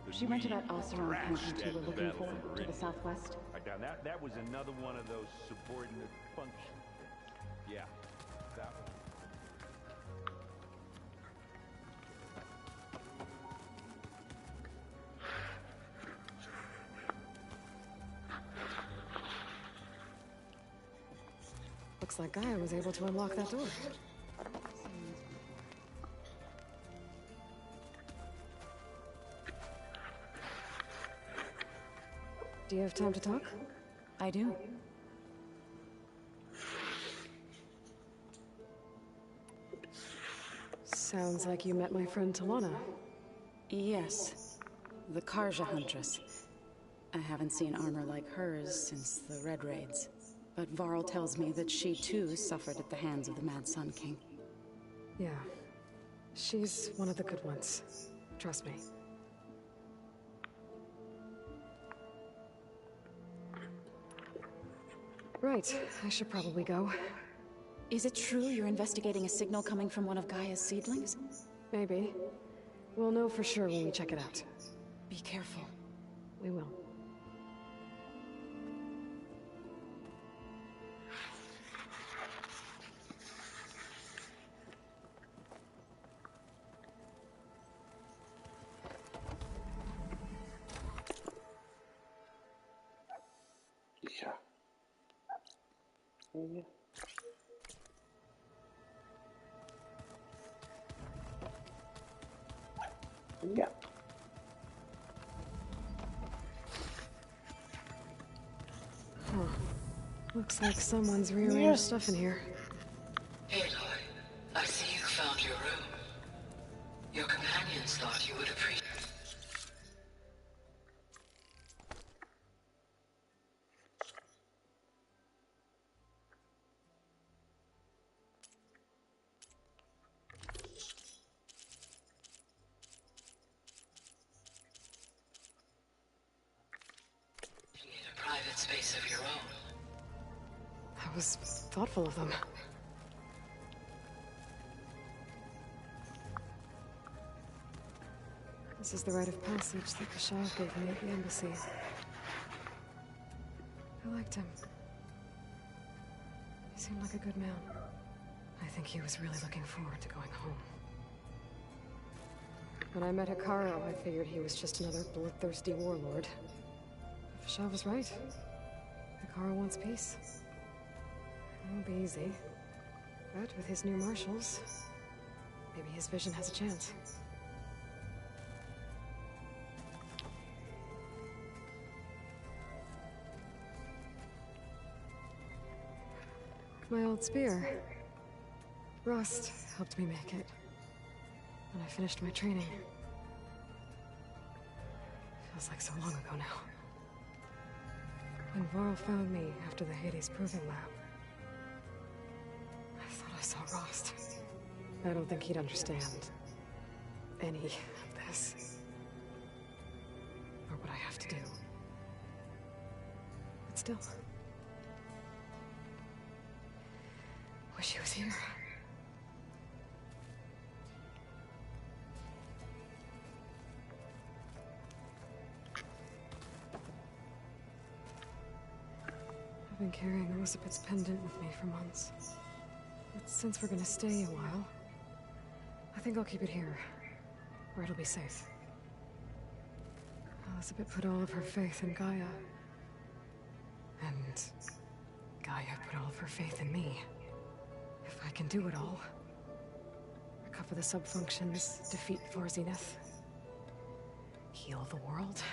She went to that Oseram camp you were looking for, to the southwest. Now that was another one of those subordinate function things. Yeah, that one. Looks like Gaia was able to unlock that door. Do you have time to talk? I do. Sounds like you met my friend Talana. Yes. The Karja Huntress. I haven't seen armor like hers since the Red Raids. But Varl tells me that she too suffered at the hands of the Mad Sun King. Yeah. She's one of the good ones. Trust me. Right, I should probably go. Is it true you're investigating a signal coming from one of Gaia's seedlings? Maybe. We'll know for sure when we check it out. Be careful. We will. Ja. Ja. Ja. Huh. Looks like someone's rearranged stuff in here. Aloy, I see you found your room. Your companions thought you would appreciate. private space of your own. That was thoughtful of them. This is the rite of passage that the Shah gave me at the embassy. I liked him. He seemed like a good man. I think he was really looking forward to going home. When I met Hikaru, I figured he was just another bloodthirsty warlord. If Shah was right, Hikaru wants peace. It won't be easy. But with his new marshals, maybe his vision has a chance. My old spear. Rust helped me make it. And I finished my training. Feels like so long ago now. When Varl found me after the Hades Proving Lab, I thought I saw Rost. I don't think he'd understand any of this. Or what I have to do. But still. Wish he was here. I've been carrying Elizabeth's pendant with me for months. But since we're gonna stay a while, I think I'll keep it here, where it'll be safe. Elizabeth put all of her faith in Gaia. And Gaia put all of her faith in me. If I can do it all, recover the subfunctions, defeat For Zenith, heal the world,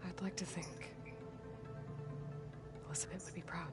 I'd like to think Elizabeth would be proud.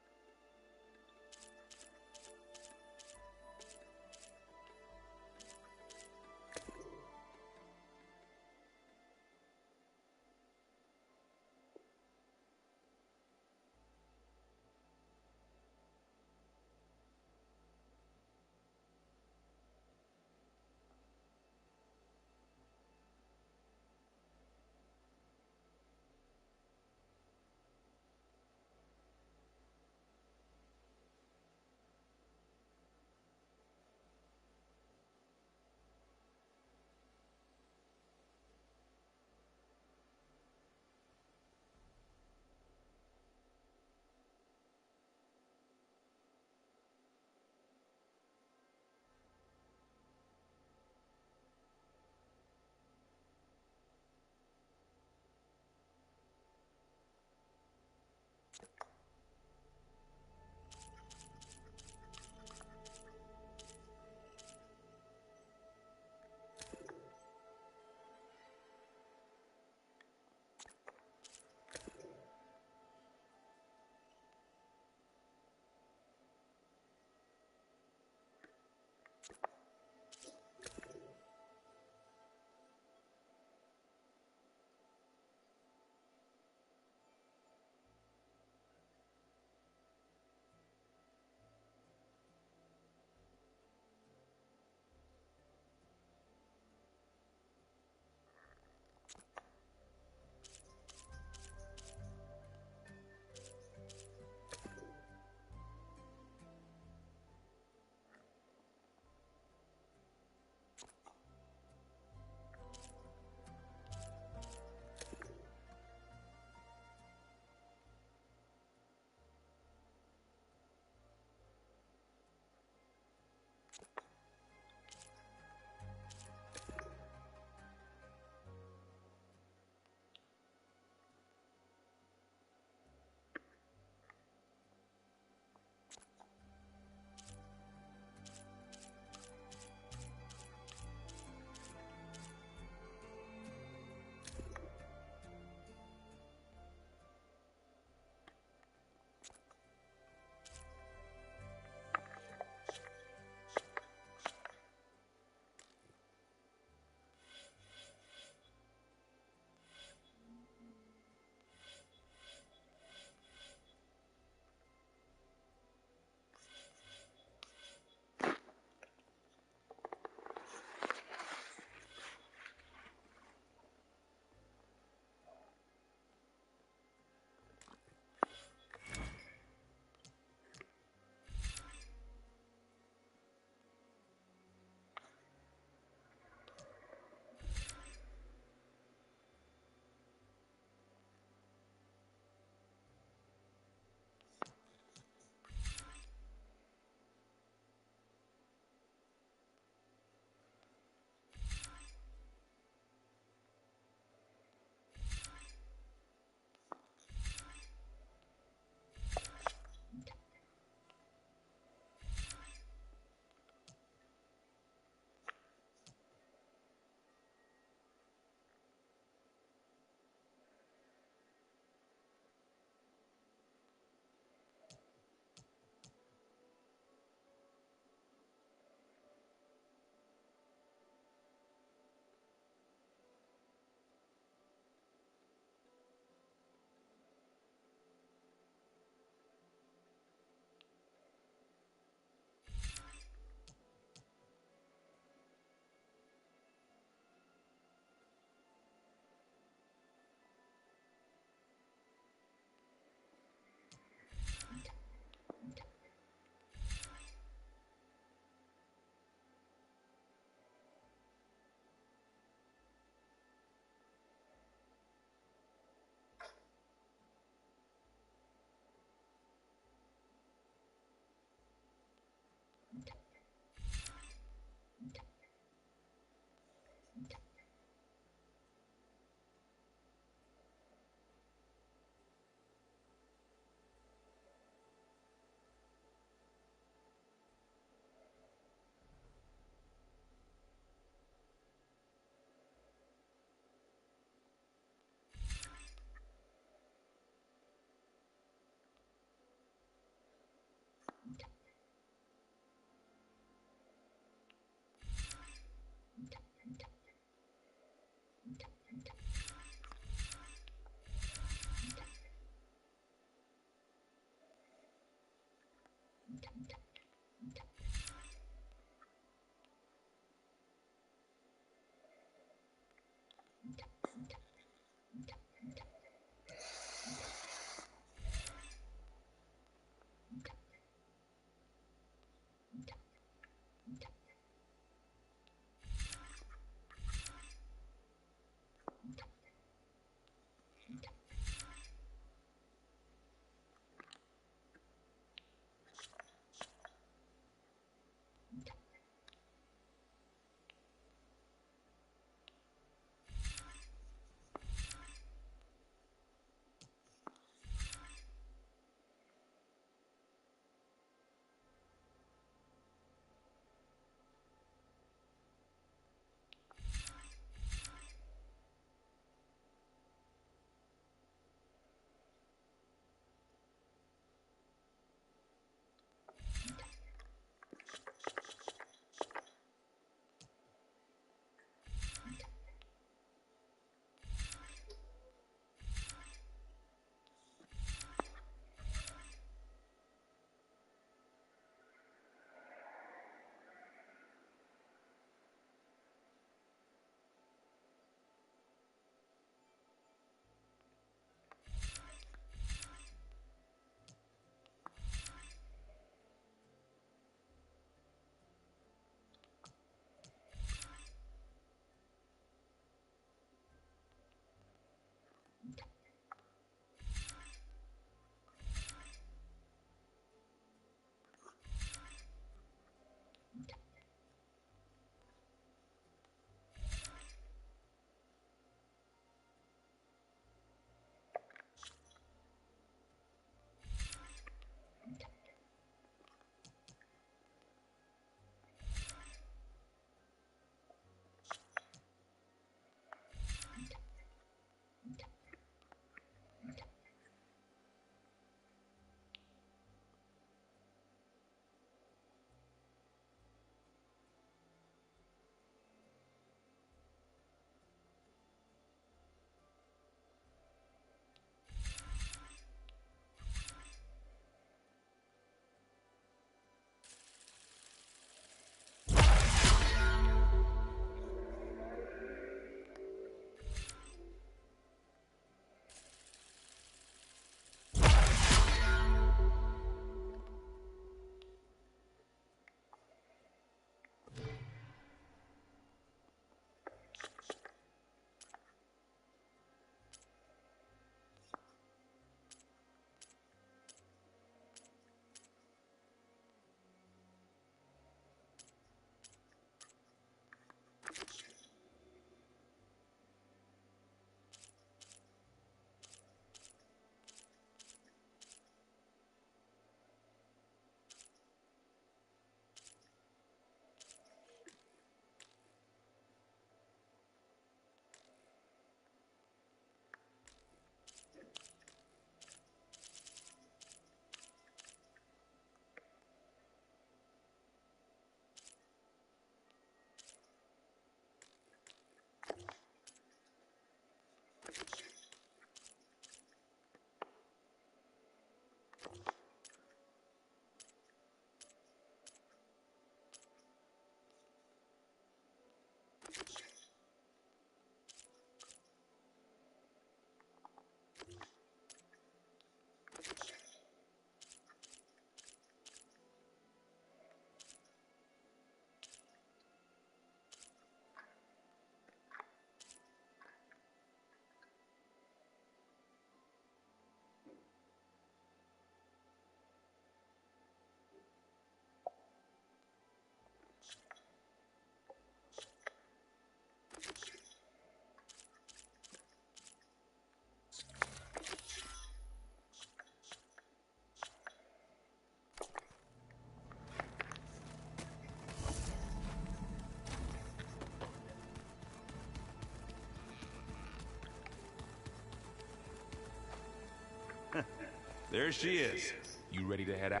There she is. You ready to head out?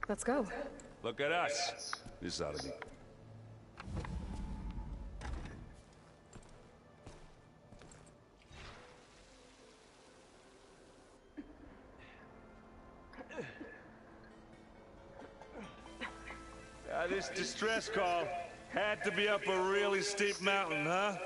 Let's go. Look at us. This ought to be... This distress call had to be up a really steep mountain, huh?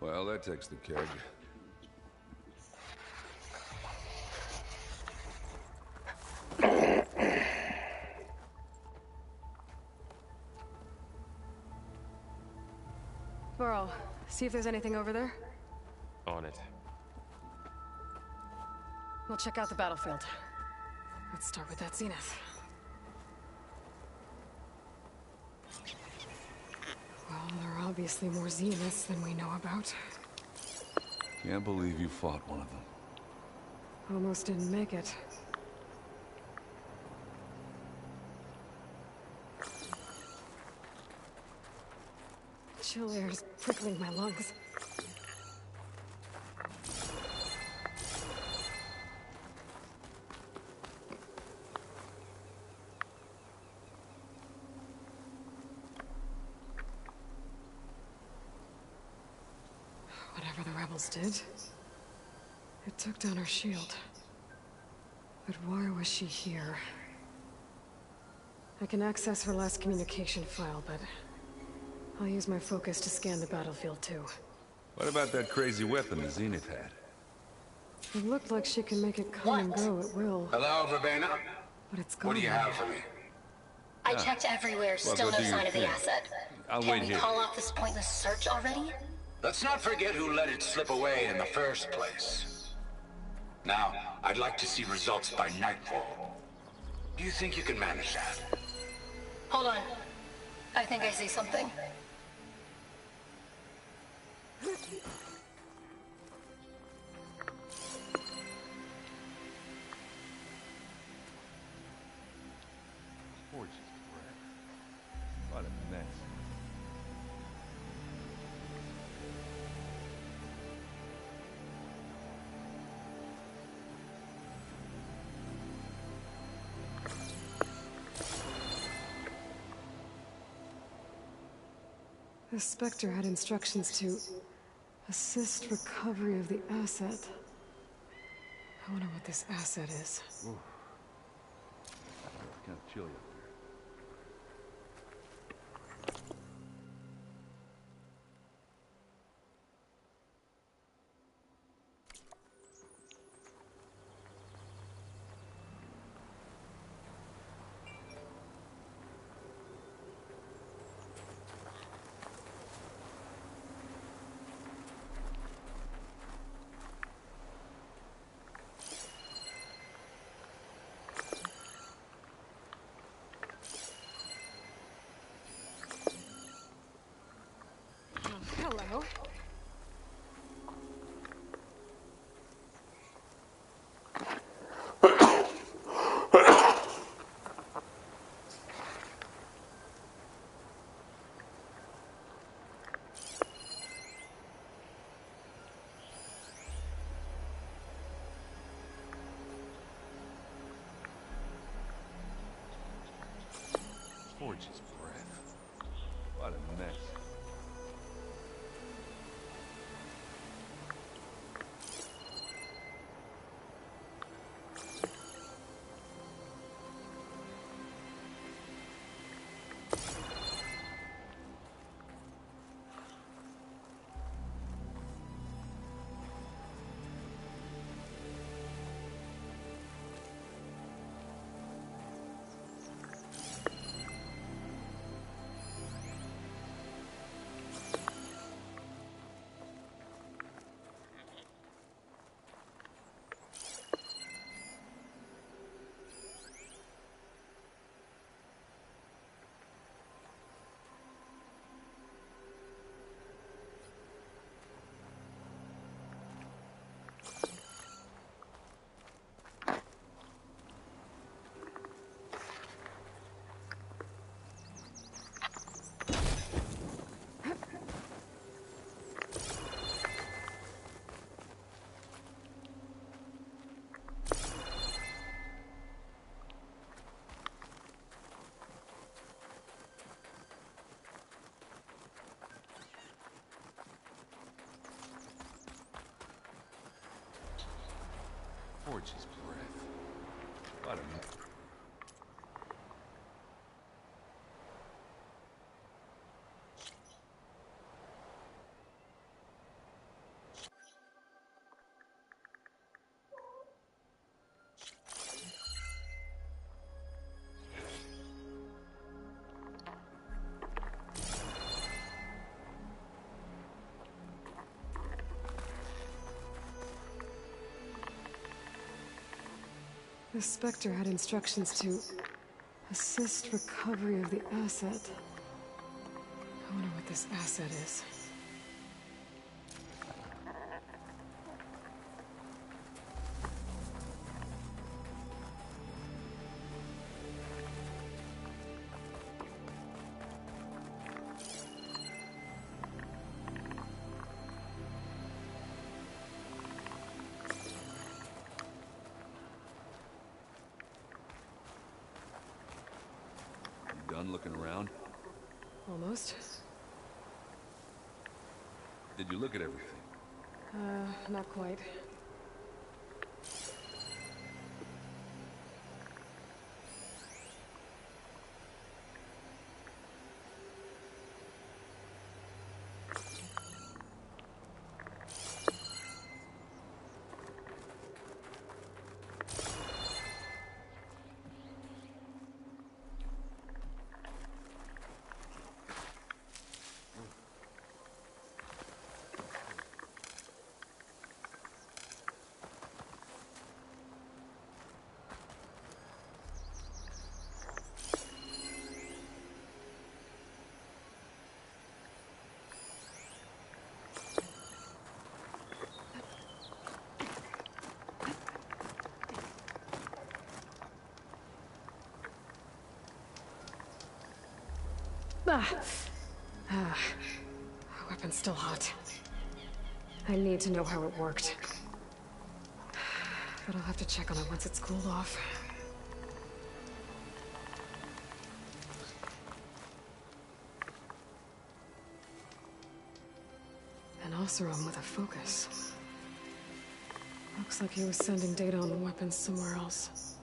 Well, that takes the keg. Burrow, see if there's anything over there. On it. We'll check out the battlefield. Let's start with that zenith. Well, there are obviously more zeniths than we know about. Can't believe you fought one of them. Almost didn't make it. Chill air's prickling my lungs. Whatever the rebels did, it took down her shield. But why was she here? I can access her last communication file, but I'll use my focus to scan the battlefield too. What about that crazy weapon the Zenith had? It looked like she can make it come and go at will. Hello, Verbena? But it's gone. What do you have for me? I checked everywhere, still no sign of the asset. Can we call off this pointless search already? Let's not forget who let it slip away in the first place. Now, I'd like to see results by nightfall. Do you think you can manage that? Hold on. I think I see something. Gorgeous breath. What a mess. The Spectre had instructions to assist recovery of the asset. I wonder what this asset is. Ooh. Kind of chilly up there. Forge's breath. What a mess. Forge's breath. What a mess. The Spectre had instructions to assist recovery of the asset. I wonder what this asset is. Done looking around? Almost. Did you look at everything? Not quite. Weapon's still hot. I need to know how it worked. But I'll have to check on it once it's cooled off. An Oseram with a focus. Looks like he was sending data on the weapons somewhere else.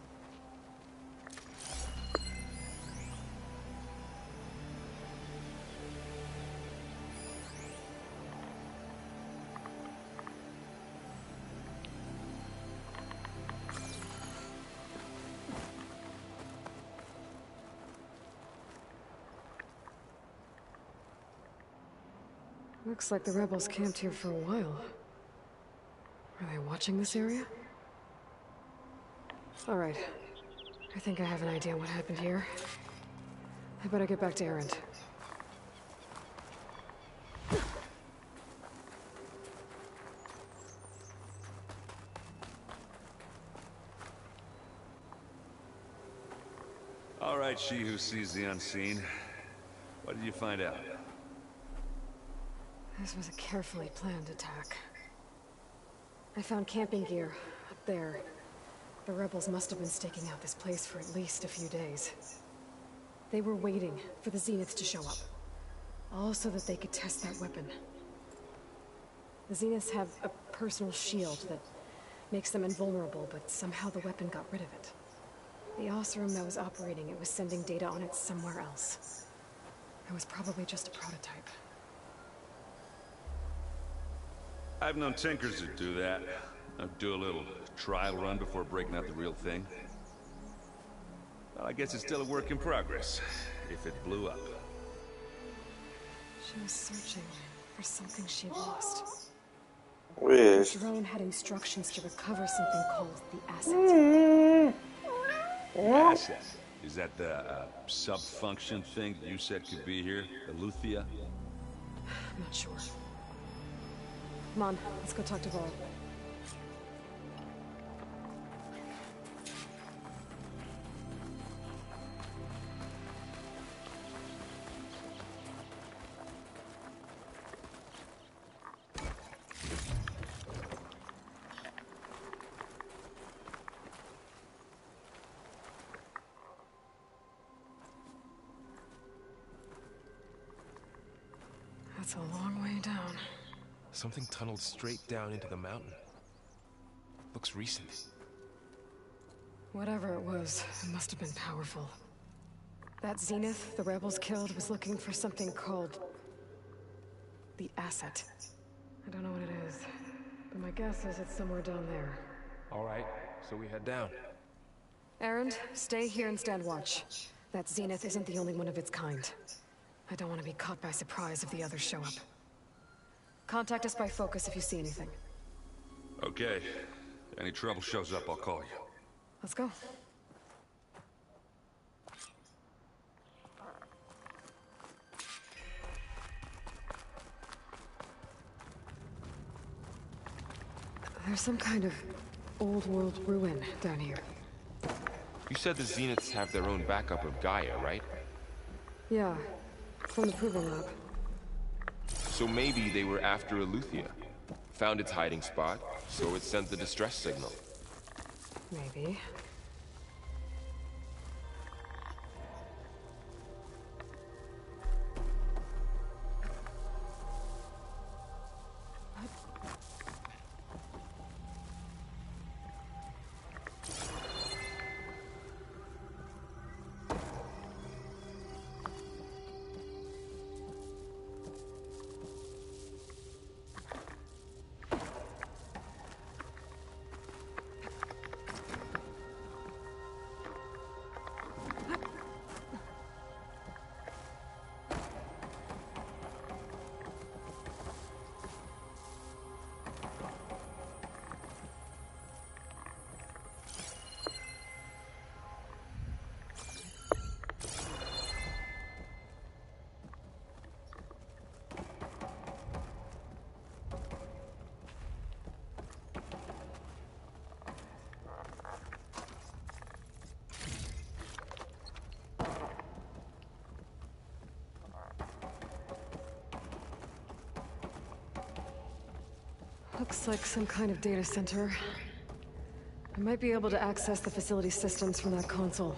Looks like the rebels camped here for a while. Are they watching this area? Alright. I think I have an idea what happened here. I better get back to Erend. All right, she who sees the unseen. What did you find out? This was a carefully planned attack. I found camping gear up there. The rebels must have been staking out this place for at least a few days. They were waiting for the Zeniths to show up. All so that they could test that weapon. The Zeniths have a personal shield that makes them invulnerable, but somehow the weapon got rid of it. The Oseram that was operating it was sending data on it somewhere else. It was probably just a prototype. I've known tinkers that do that. Do a little trial run before breaking out the real thing. Well, I guess it's still a work in progress, if it blew up. She was searching for something she lost. Weird. The drone had instructions to recover something called the asset. Asset? Is that the sub-function thing that you said could be here? Eleuthia? I'm not sure. Come on, let's go talk to Vol. That's a long way down. Something tunneled straight down into the mountain. Looks recent. Whatever it was, it must have been powerful. That Zenith the rebels killed was looking for something called the asset. I don't know what it is, but my guess is it's somewhere down there. All right, so we head down. Erend, stay here and stand watch. That Zenith isn't the only one of its kind. I don't want to be caught by surprise if the others show up. Contact us by focus if you see anything. Okay. Any trouble shows up, I'll call you. Let's go. There's some kind of old world ruin down here. You said the Zeniths have their own backup of Gaia, right? Yeah, from the proving lab. So maybe they were after Eleuthia. Found its hiding spot, so it sent the distress signal. Maybe. Looks like some kind of data center. I might be able to access the facility systems from that console.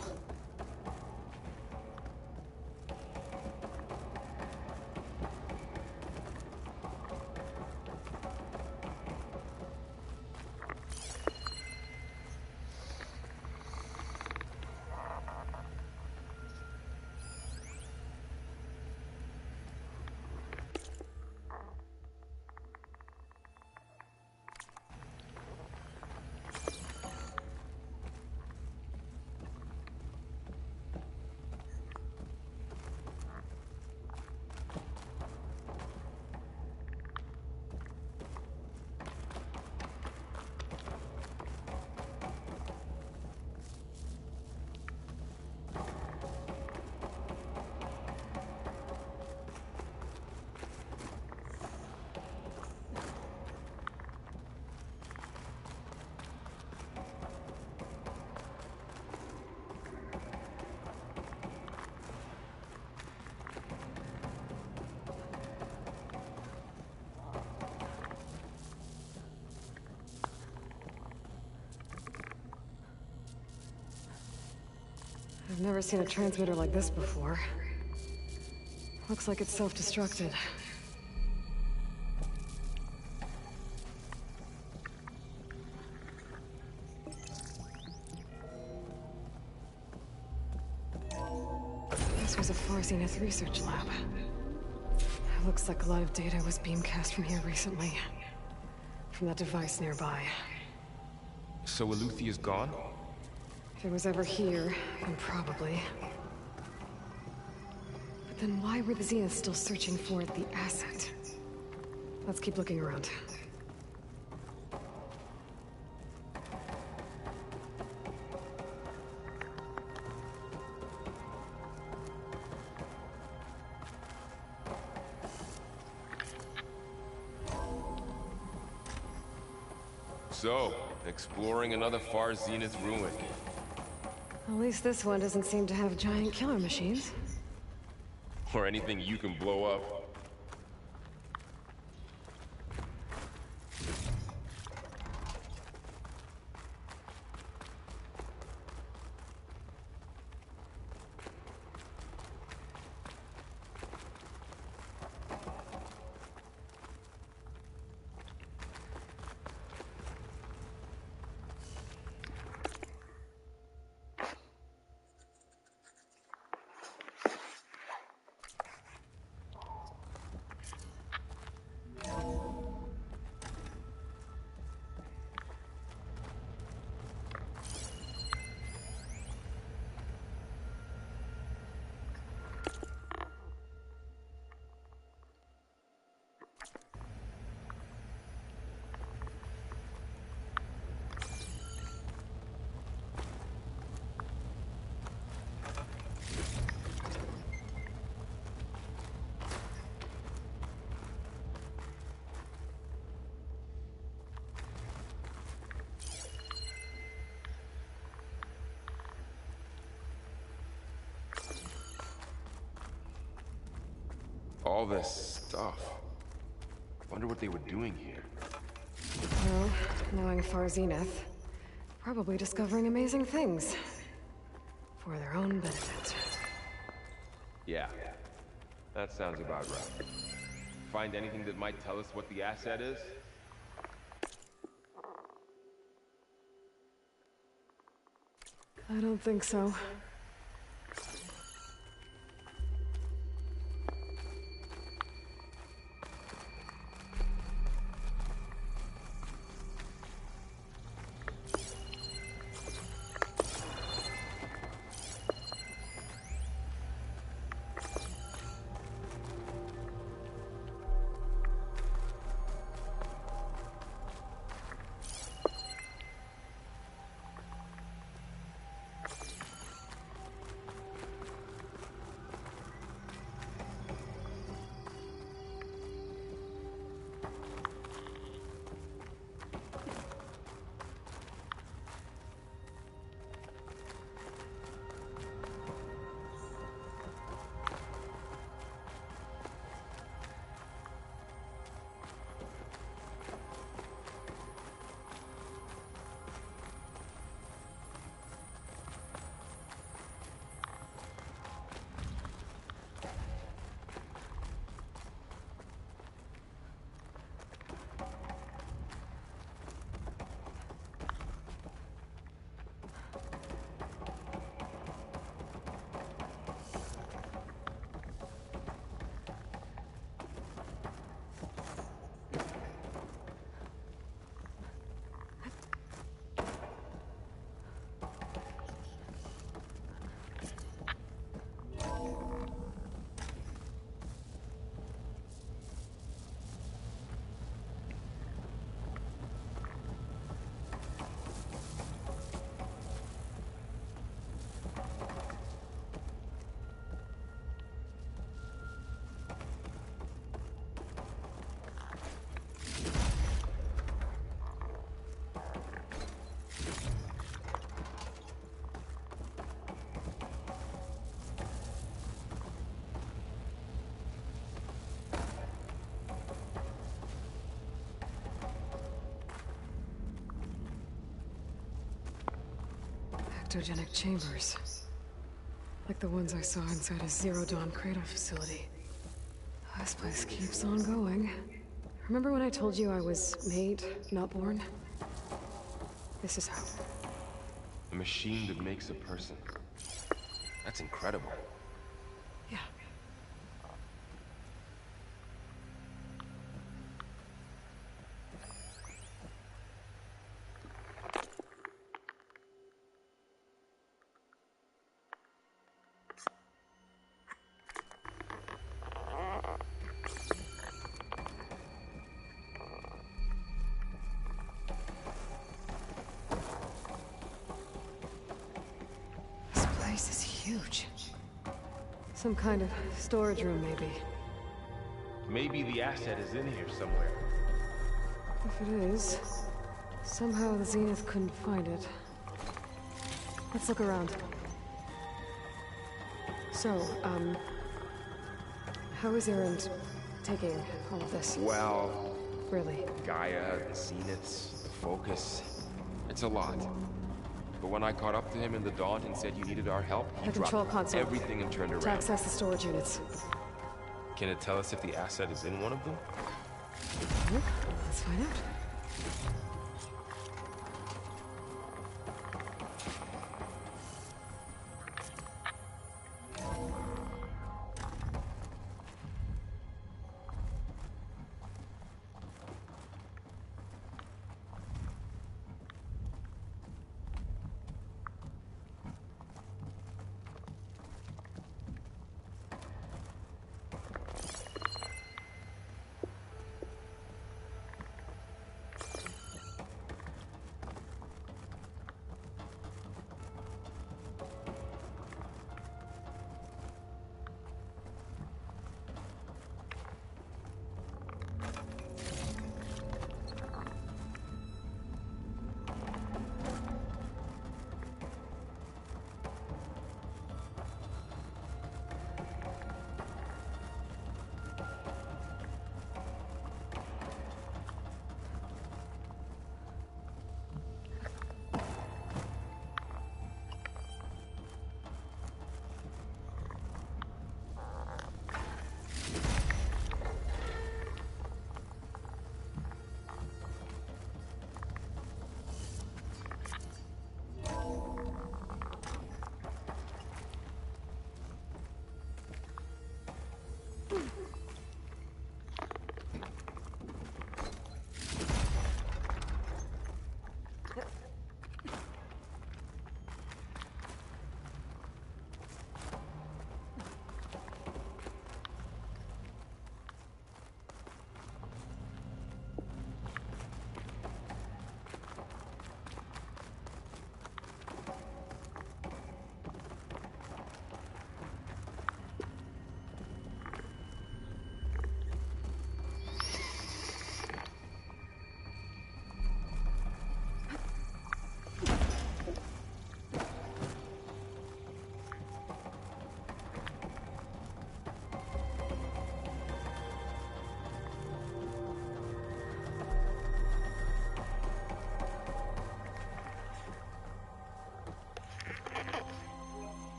I've never seen a transmitter like this before. Looks like it's self-destructed. This was a Far Zenith research lab. It looks like a lot of data was beamcast from here recently. From that device nearby. So Eluthia's gone? If it was ever here, then probably. But then why were the Zeniths still searching for the asset? Let's keep looking around. So, exploring another Far Zenith ruin. At least this one doesn't seem to have giant killer machines. Or anything you can blow up. All this stuff. Wonder what they were doing here. Well, knowing Far Zenith, probably discovering amazing things. For their own benefit. Yeah, that sounds about right. Find anything that might tell us what the asset is? I don't think so. Ectogenic chambers. Like the ones I saw inside a Zero Dawn cradle facility. This place keeps on going. Remember when I told you I was made, not born? This is how. A machine that makes a person. That's incredible. Yeah. This is huge. Some kind of storage room, maybe. Maybe the asset is in here somewhere. If it is, somehow the Zenith couldn't find it. Let's look around. So, how is Erend taking all of this? Well... Really? Gaia, the Zeniths, the Focus... It's a lot. But when I caught up to him in the Dawn and said you needed our help, he The control dropped console. everything and turned around. To access the storage units. Can it tell us if the asset is in one of them? Let's find out.